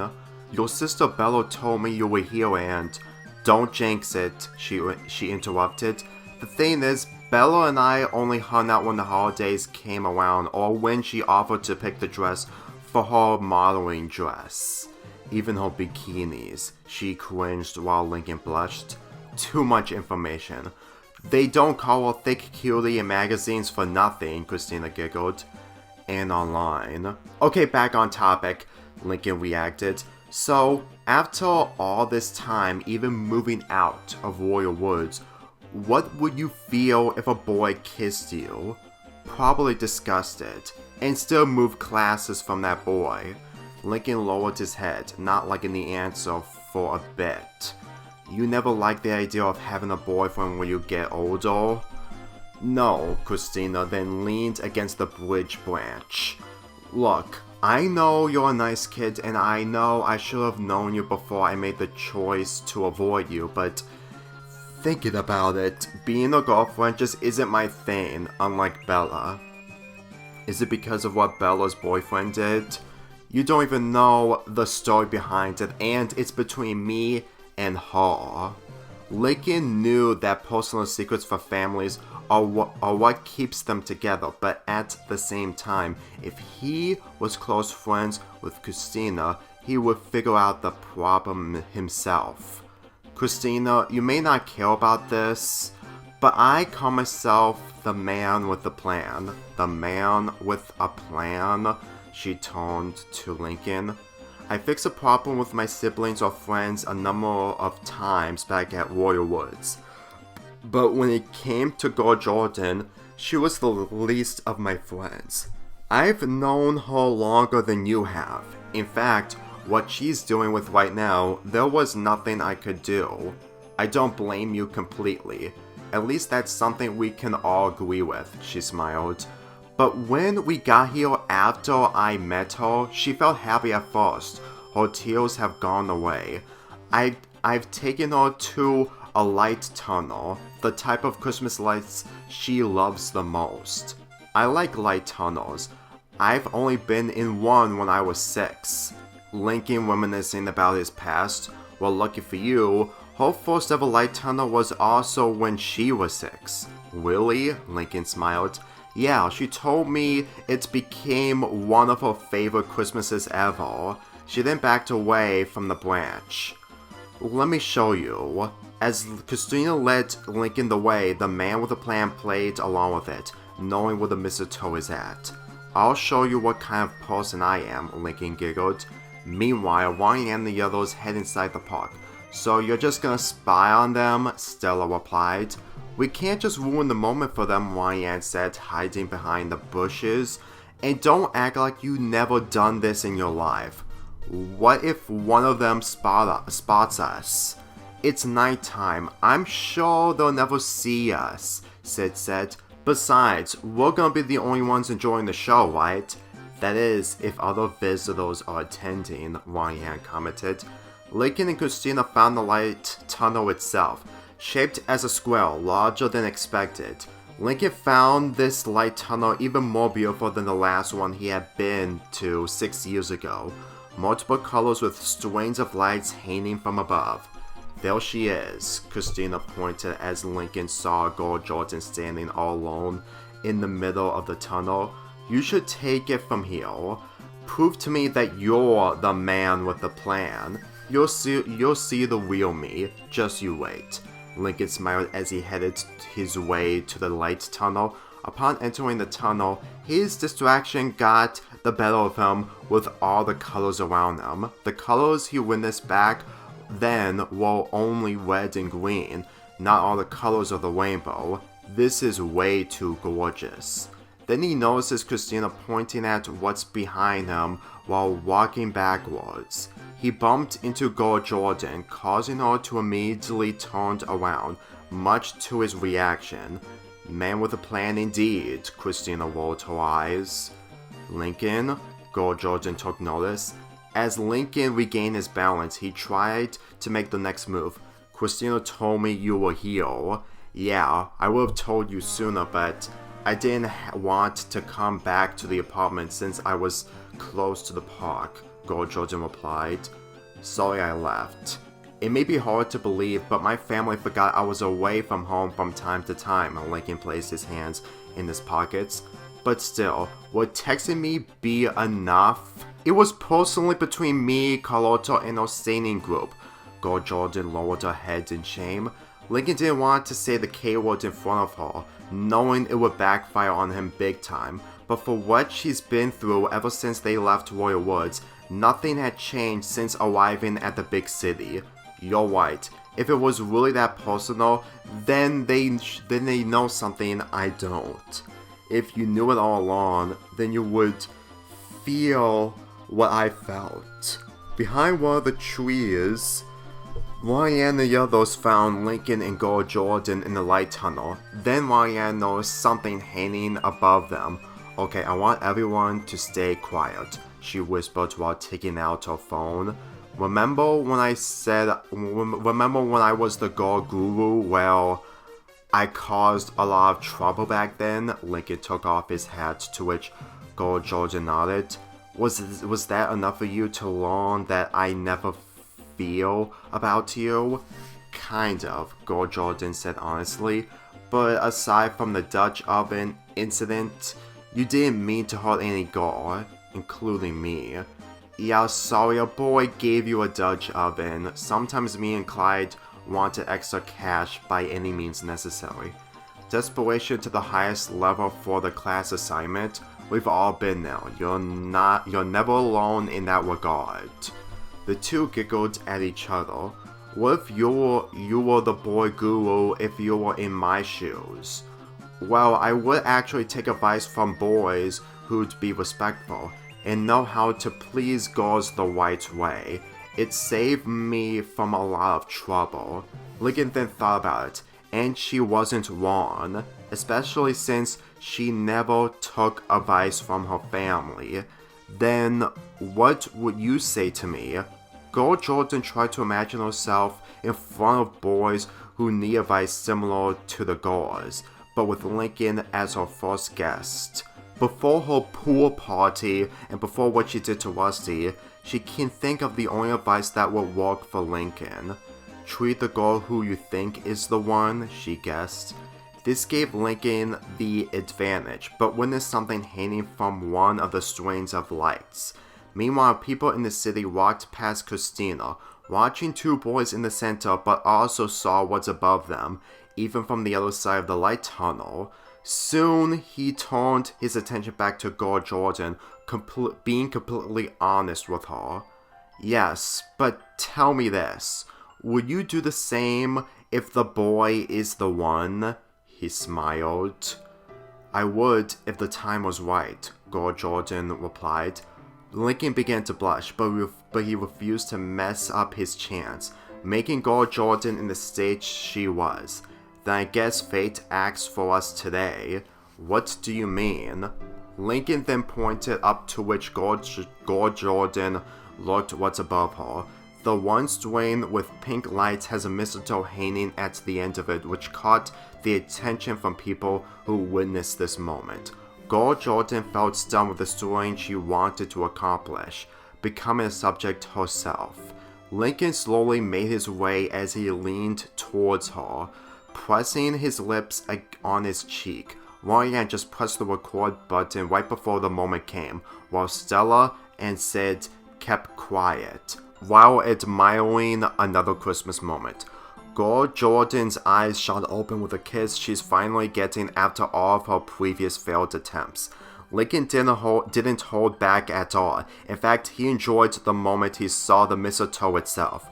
Your sister Bella told me you were here and... Don't jinx it, she interrupted. The thing is, Bella and I only hung out when the holidays came around or when she offered to pick the dress for her modeling dress. Even her bikinis. She cringed while Lincoln blushed. Too much information. They don't call her thick cutie in magazines for nothing, Christina giggled. And online. Okay, back on topic, Lincoln reacted. So, after all this time, even moving out of Royal Woods, what would you feel if a boy kissed you? Probably disgusted, and still move classes from that boy. Lincoln lowered his head, not liking the answer for a bit. You never liked the idea of having a boyfriend when you get older? No, Christina then leaned against the bridge branch. Look, I know you're a nice kid and I know I should have known you before I made the choice to avoid you, but thinking about it, being a girlfriend just isn't my thing, unlike Bella. Is it because of what Bella's boyfriend did? You don't even know the story behind it, and it's between me and her. Lincoln knew that personal secrets for families are what keeps them together, but at the same time, if he was close friends with Christina, he would figure out the problem himself. Christina, you may not care about this, but I call myself the man with a plan. The man with a plan, she turned to Lincoln. I fixed a problem with my siblings or friends a number of times back at Royal Woods. But when it came to Girl Jordan, she was the least of my friends. I've known her longer than you have. In fact, what she's doing with right now, there was nothing I could do. I don't blame you completely. At least that's something we can all agree with, she smiled. But when we got here after I met her, she felt happy at first. Her tears have gone away. I've taken her to a light tunnel, the type of Christmas lights she loves the most. I like light tunnels. I've only been in one when I was 6. Lincoln reminiscing about his past. Well, lucky for you, her first ever light tunnel was also when she was 6. Really? Lincoln smiled. Yeah, she told me it became one of her favorite Christmases ever. She then backed away from the branch. Let me show you. As Christina led Lincoln the way, the man with a plan played along with it, knowing where the mistletoe is at. I'll show you what kind of person I am, Lincoln giggled. Meanwhile, Ronnie and the others head inside the park. So you're just gonna spy on them? Stella replied. We can't just ruin the moment for them, Ryan said, hiding behind the bushes. And don't act like you never done this in your life. What if one of them spots us? It's nighttime. I'm sure they'll never see us, Sid said. Besides, we're gonna be the only ones enjoying the show, right? That is, if other visitors are attending, Ryan commented. Lincoln and Christina found the light tunnel itself, shaped as a square, larger than expected. Lincoln found this light tunnel even more beautiful than the last one he had been to 6 years ago. Multiple colors with strings of lights hanging from above. There she is, Christina pointed as Lincoln saw Gold Jordan standing all alone in the middle of the tunnel. You should take it from here. Prove to me that you're the man with the plan. You'll see the real me. Just you wait. Lincoln smiled as he headed his way to the light tunnel. Upon entering the tunnel, his distraction got the better of him with all the colors around him. The colors he witnessed back then were only red and green, not all the colors of the rainbow. This is way too gorgeous. Then he notices Christina pointing at what's behind him while walking backwards. He bumped into Gold Jordan, causing her to immediately turn around, much to his reaction. Man with a plan indeed, Christina rolled her eyes. Lincoln? Gold Jordan took notice. As Lincoln regained his balance, he tried to make the next move. Christina told me you were here. Yeah, I would have told you sooner, but I didn't want to come back to the apartment since I was close to the park, Gold Jordan replied. Sorry I left. It may be hard to believe, but my family forgot I was away from home from time to time. Lincoln placed his hands in his pockets. But still, would texting me be enough? It was personally between me, Carlotta, and our staining group. Gold Jordan lowered her head in shame. Lincoln didn't want to say the K-word in front of her, knowing it would backfire on him big time. But for what she's been through ever since they left Royal Woods, nothing had changed since arriving at the big city. You're right. If it was really that personal, then they know something I don't. If you knew it all along, then you would feel what I felt. Behind one of the trees, Ryan and the others found Lincoln and Gold Jordan in the light tunnel. Then Ryan noticed something hanging above them. Okay, I want everyone to stay quiet, she whispered while taking out her phone. Remember when I was the God Guru? Well, I caused a lot of trouble back then. Lincoln took off his hat, to which Gold Jordan nodded. Was that enough for you to learn that I never feel about you? Kind of, Gold Jordan said honestly. But aside from the Dutch oven incident, you didn't mean to hurt any girl, including me. Yeah, sorry, a boy gave you a Dutch oven. Sometimes me and Clyde wanted extra cash by any means necessary. Desperation to the highest level for the class assignment. We've all been there. You're never alone in that regard. The two giggled at each other. What if you were the boy guru if you were in my shoes? Well, I would actually take advice from boys who'd be respectful and know how to please girls the right way. It saved me from a lot of trouble. Lincoln then thought about it, and she wasn't wrong, especially since she never took advice from her family. Then, what would you say to me? Gold Jordan tried to imagine herself in front of boys who need advice similar to the girls, but with Lincoln as her first guest. Before her pool party and before what she did to Rusty, she can think of the only advice that would work for Lincoln. Treat the girl who you think is the one, she guessed. This gave Lincoln the advantage, but witnessed something hanging from one of the strings of lights. Meanwhile, people in the city walked past Christina, watching two boys in the center, but also saw what's above them, even from the other side of the light tunnel. Soon, he turned his attention back to Gold Jordan, being completely honest with her. Yes, but tell me this. Would you do the same if the boy is the one? He smiled. I would if the time was right, Gold Jordan replied. Lincoln began to blush, but he refused to mess up his chance, making Gold Jordan in the state she was. Then I guess fate acts for us today. What do you mean? Lincoln then pointed up to which Gold Jordan looked what's above her. The one string with pink lights has a mistletoe hanging at the end of it, which caught the attention from people who witnessed this moment. Gold Jordan felt stunned with the story she wanted to accomplish, becoming a subject herself. Lincoln slowly made his way as he leaned towards her, pressing his lips on his cheek. Ryan just pressed the record button right before the moment came, while Stella and Sid kept quiet, while admiring another Christmas moment. Girl Jordan's eyes shot open with a kiss she's finally getting after all of her previous failed attempts. Lincoln didn't hold back at all. In fact, he enjoyed the moment he saw the mistletoe itself.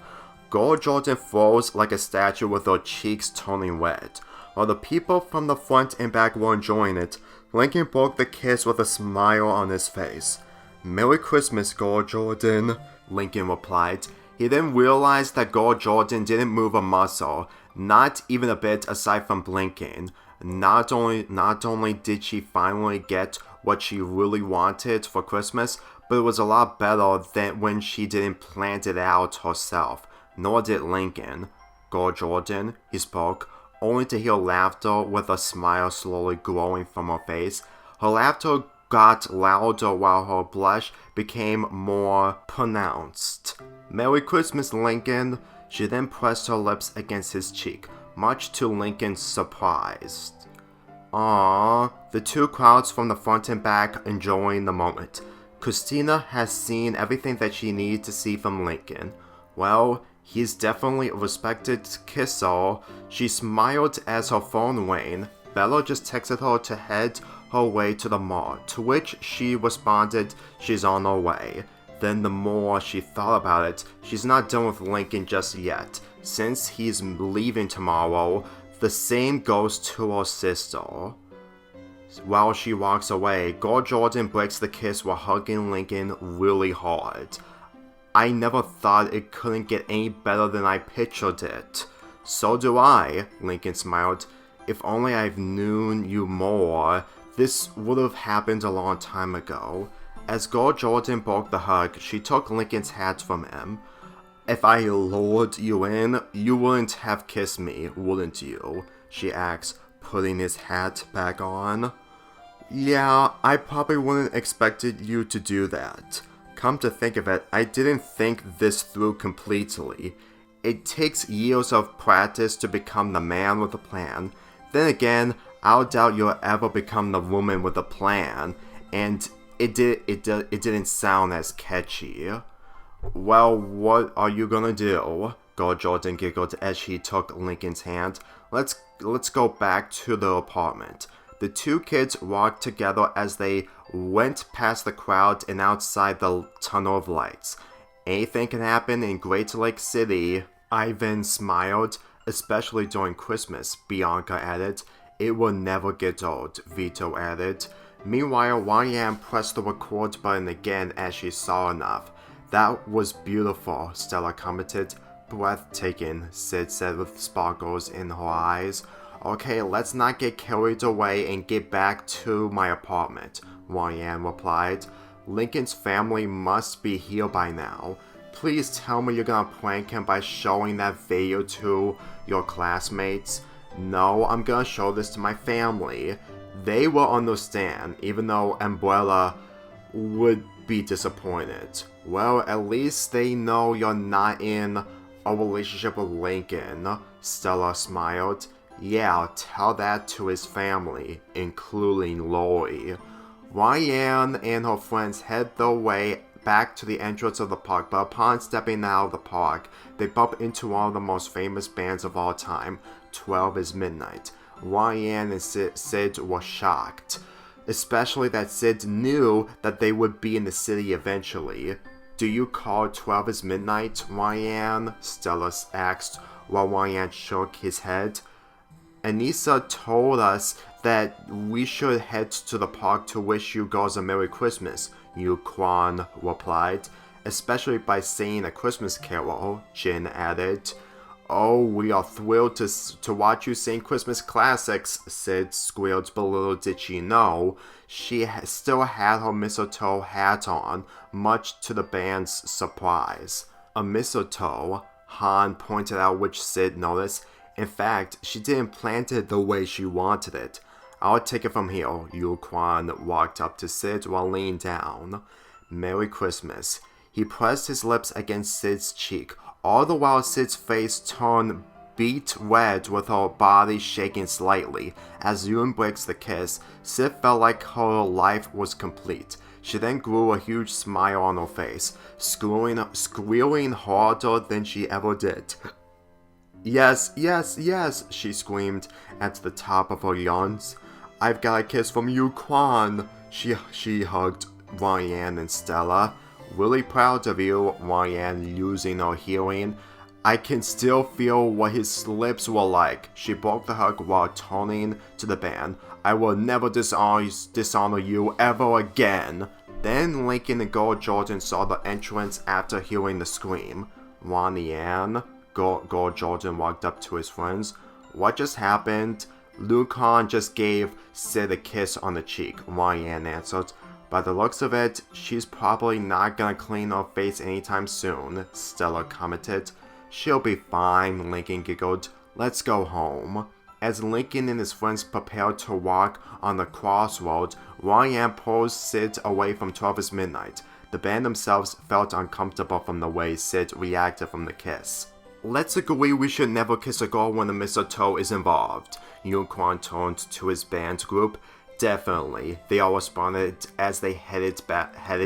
Girl Jordan froze like a statue with her cheeks turning red. While the people from the front and back were enjoying it, Lincoln broke the kiss with a smile on his face. "Merry Christmas, Girl Jordan," Lincoln replied. He then realized that Girl Jordan didn't move a muscle, not even a bit aside from blinking. Not only did she finally get what she really wanted for Christmas, but it was a lot better than when she didn't plan it out herself. Nor did Lincoln. "Girl Jordan," he spoke, only to hear laughter with a smile slowly growing from her face. Her laughter got louder while her blush became more pronounced. "Merry Christmas, Lincoln." She then pressed her lips against his cheek, much to Lincoln's surprise. Aww, the two crowds from the front and back enjoying the moment. Christina has seen everything that she needed to see from Lincoln. Well, he's definitely a respected kisser. She smiled as her phone rang. Bella just texted her to head her way to the mall, to which she responded she's on her way. Then the more she thought about it, she's not done with Lincoln just yet. Since he's leaving tomorrow, the same goes to her sister. While she walks away, Girl Jordan breaks the kiss while hugging Lincoln really hard. "I never thought it couldn't get any better than I pictured it." "So do I," Lincoln smiled. "If only I've known you more. This would have happened a long time ago." As Girl Jordan broke the hug, she took Lincoln's hat from him. "If I lured you in, you wouldn't have kissed me, wouldn't you?" she asked, putting his hat back on. "Yeah, I probably wouldn't expected you to do that. Come to think of it, I didn't think this through completely. It takes years of practice to become the man with a plan. Then again, I'll doubt you'll ever become the woman with a plan, and it didn't sound as catchy." "Well, what are you gonna do?" Girl Jordan giggled as she took Lincoln's hand. Let's go back to the apartment." The two kids walked together as they went past the crowd and outside the tunnel of lights. "Anything can happen in Great Lake City," Ivan smiled. "Especially during Christmas," Bianca added. "It will never get old," Vito added. Meanwhile, Ryan pressed the record button again as she saw enough. "That was beautiful," Stella commented. "Breathtaking," Sid said with sparkles in her eyes. "Okay, let's not get carried away and get back to my apartment," Ryan replied. "Lincoln's family must be here by now. Please tell me you're gonna prank him by showing that video to your classmates." "No, I'm gonna show this to my family. They will understand, even though Umbrella would be disappointed." "Well, at least they know you're not in a relationship with Lincoln," Stella smiled. "Yeah, tell that to his family, including Lori." Ryan and her friends head their way back to the entrance of the park, but upon stepping out of the park, they bump into one of the most famous bands of all time, 12 is Midnight. Ryan and Sid were shocked, especially that Sid knew that they would be in the city eventually. "Do you call 12 is Midnight, Ryan?" Stella asked, while Ryan shook his head. "Anissa told us that we should head to the park to wish you girls a Merry Christmas," Yukwan replied. "Especially by singing a Christmas carol," Jin added. "Oh, we are thrilled to watch you sing Christmas classics," Sid squealed, but little did she know, she still had her mistletoe hat on, much to the band's surprise. "A mistletoe," Han pointed out, which Sid noticed. "In fact, she didn't plant it the way she wanted it." "I'll take it from here," Yukwan walked up to Sid while leaning down. "Merry Christmas." He pressed his lips against Sid's cheek, all the while Sid's face turned beet red with her body shaking slightly. As Yoon breaks the kiss, Sid felt like her life was complete. She then grew a huge smile on her face, squealing harder than she ever did. Yes, yes, yes, she screamed at the top of her lungs. I've got a kiss from you, Kwan. She hugged Ryan and Stella. Really proud of you, Ryan, losing her hearing. I can still feel what his lips were like. She broke the hug while turning to the band. I will never dishonor you ever again. Then Lincoln and Gold Jordan saw the entrance after hearing the scream. Ryan, Gold Jordan walked up to his friends. What just happened? Lucan just gave Sid a kiss on the cheek, Ryan answered. By the looks of it, she's probably not gonna clean her face anytime soon, Stella commented. She'll be fine, Lincoln giggled. Let's go home. As Lincoln and his friends prepared to walk on the crossroad, Ryan pulled Sid away from 12's midnight. The band themselves felt uncomfortable from the way Sid reacted from the kiss. Let's agree we should never kiss a girl when the mistletoe is involved, Unicorn turned to his band group. Definitely, they all responded as they headed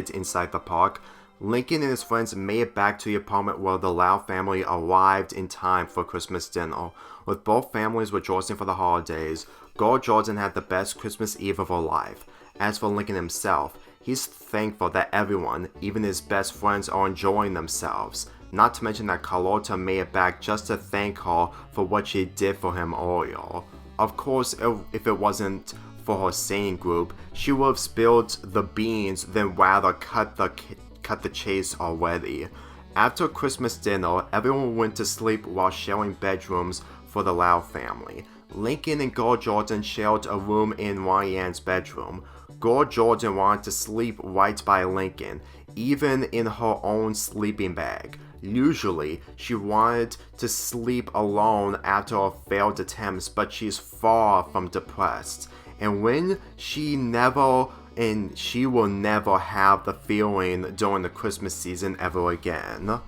inside the park. Lincoln and his friends made it back to the apartment where the Lau family arrived in time for Christmas dinner. With both families rejoicing for the holidays, Gold Jordan had the best Christmas Eve of her life. As for Lincoln himself, he's thankful that everyone, even his best friends, are enjoying themselves. Not to mention that Carlotta made it back just to thank her for what she did for him earlier. Of course, if it wasn't for her singing group, she would have spilled the beans than rather cut the chase already. After Christmas dinner, everyone went to sleep while sharing bedrooms for the Lau family. Lincoln and Gold Jordan shared a room in Ryan's bedroom. Gold Jordan wanted to sleep right by Lincoln, even in her own sleeping bag. Usually, she wanted to sleep alone after her failed attempts, but she's far from depressed. And she will never have the feeling during the Christmas season ever again.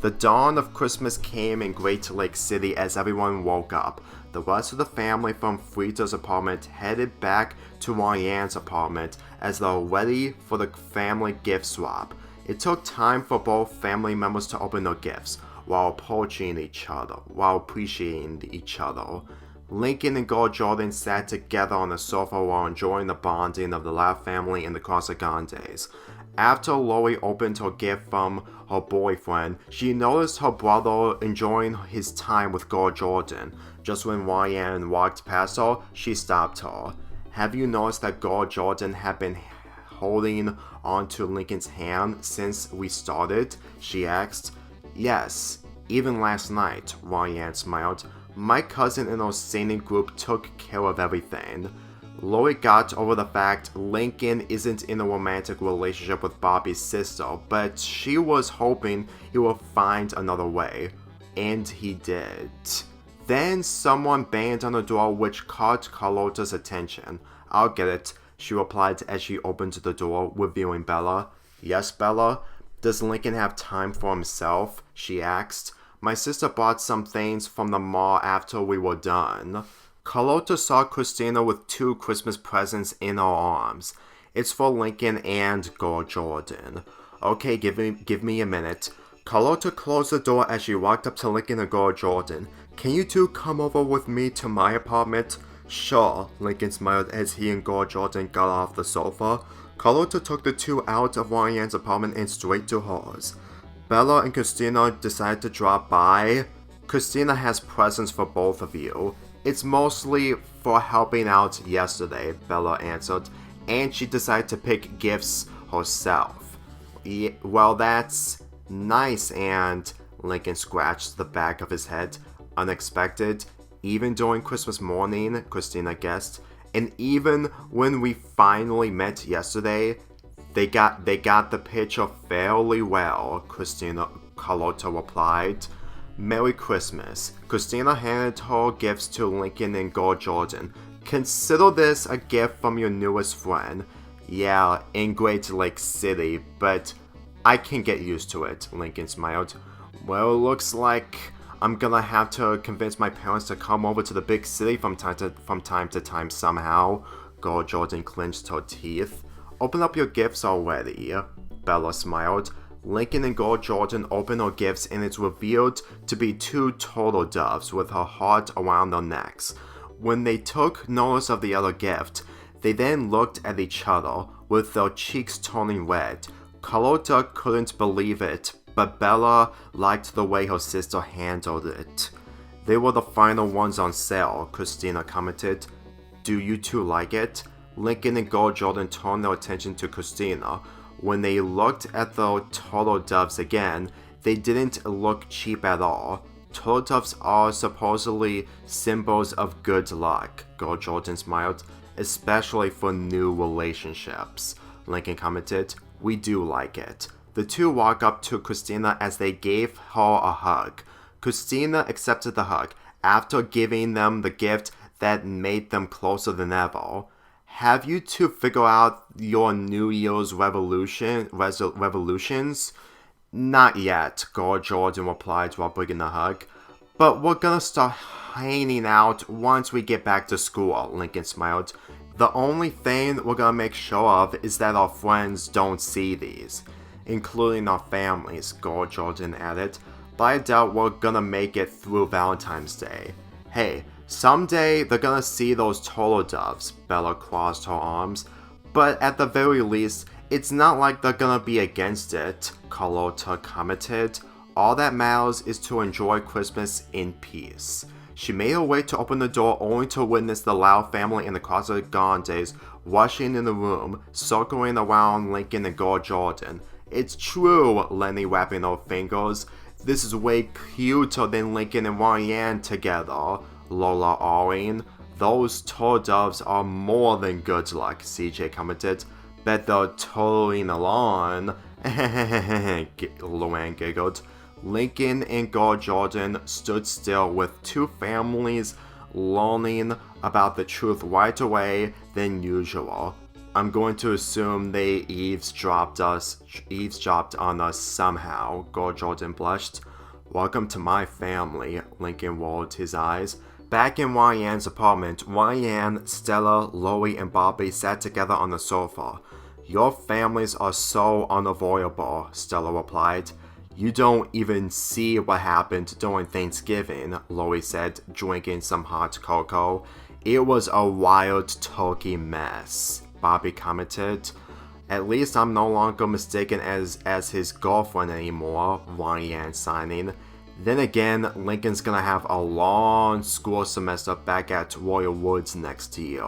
The dawn of Christmas came in Great Lake City as everyone woke up. The rest of the family from Frita's apartment headed back to Ryan's apartment as they were ready for the family gift swap. It took time for both family members to open their gifts while appreciating each other. Lincoln and Gold Jordan sat together on the sofa while enjoying the bonding of the Lau family in the Casagrande. After Lori opened her gift from her boyfriend, she noticed her brother enjoying his time with Gold Jordan. Just when Ryan walked past her, she stopped her. Have you noticed that Gold Jordan had been holding onto Lincoln's hand since we started? She asked. Yes, even last night, Ryan smiled. My cousin and her singing group took care of everything. Lori got over the fact Lincoln isn't in a romantic relationship with Bobby's sister, but she was hoping he would find another way. And he did. Then someone banged on the door, which caught Carlotta's attention. I'll get it, she replied as she opened the door, revealing Bella. Yes, Bella? Does Lincoln have time for himself? She asked. My sister bought some things from the mall after we were done. Carlotta saw Christina with 2 Christmas presents in her arms. It's for Lincoln and Gold Jordan. Okay, give me a minute. Carlotta closed the door as she walked up to Lincoln and Gold Jordan. Can you 2 come over with me to my apartment? Sure, Lincoln smiled as he and Gold Jordan got off the sofa. Carlotta took the 2 out of Ryan's apartment and straight to hers. Bella and Christina decided to drop by. Christina has presents for both of you. It's mostly for helping out yesterday, Bella answered, and she decided to pick gifts herself. Well, that's nice, and Lincoln scratched the back of his head. Unexpected, even during Christmas morning, Christina guessed, and even when we finally met yesterday, they got the picture fairly well, Carlotta replied. Merry Christmas. Christina handed her gifts to Lincoln and Gold Jordan. Consider this a gift from your newest friend. Yeah, in Great Lake City, but I can get used to it, Lincoln smiled. Well, it looks like I'm gonna have to convince my parents to come over to the big city from time to time somehow. Gold Jordan clenched her teeth. Open up your gifts already, Bella smiled. Lincoln and Gold Jordan opened her gifts and it's revealed to be two turtle doves with her heart around their necks. When they took notice of the other gift, they then looked at each other with their cheeks turning red. Carlota couldn't believe it, but Bella liked the way her sister handled it. They were the final ones on sale, Christina commented. Do you two like it? Lincoln and Gold Jordan turned their attention to Christina. When they looked at the turtle doves again, they didn't look cheap at all. Turtle doves are supposedly symbols of good luck, Gold Jordan smiled, especially for new relationships. Lincoln commented, we do like it. The two walked up to Christina as they gave her a hug. Christina accepted the hug after giving them the gift that made them closer than ever. Have you two figured out your New Year's revolutions? Not yet, Gold Jordan replied while bringing the hug. But we're gonna start hanging out once we get back to school, Lincoln smiled. The only thing we're gonna make sure of is that our friends don't see these, including our families, Gold Jordan added. But I doubt we're gonna make it through Valentine's Day. Hey, someday they're gonna see those turtle doves, Bella crossed her arms. But at the very least, it's not like they're gonna be against it, Carlota commented. All that matters is to enjoy Christmas in peace. She made her way to open the door only to witness the Lau family and the Casagrande rushing in the room, circling around Lincoln and Gold Jordan. It's true, Lenny wrapping her fingers. This is way cuter than Lincoln and Ryan together, Lola awing. Those turtle doves are more than good luck, CJ commented. Bet they're toting along. Luann giggled. Lincoln and Gold Jordan stood still with two families learning about the truth right away than usual. I'm going to assume they eavesdropped on us somehow, Gold Jordan blushed. Welcome to my family, Lincoln rolled his eyes. Back in Ryan's apartment, Ryan, Stella, Loie, and Bobby sat together on the sofa. Your families are so unavoidable, Stella replied. You don't even see what happened during Thanksgiving, Loie said, drinking some hot cocoa. It was a wild turkey mess, Bobby commented. At least I'm no longer mistaken as his girlfriend anymore, Ryan signing. Then again, Lincoln's gonna have a long school semester back at Royal Woods next year.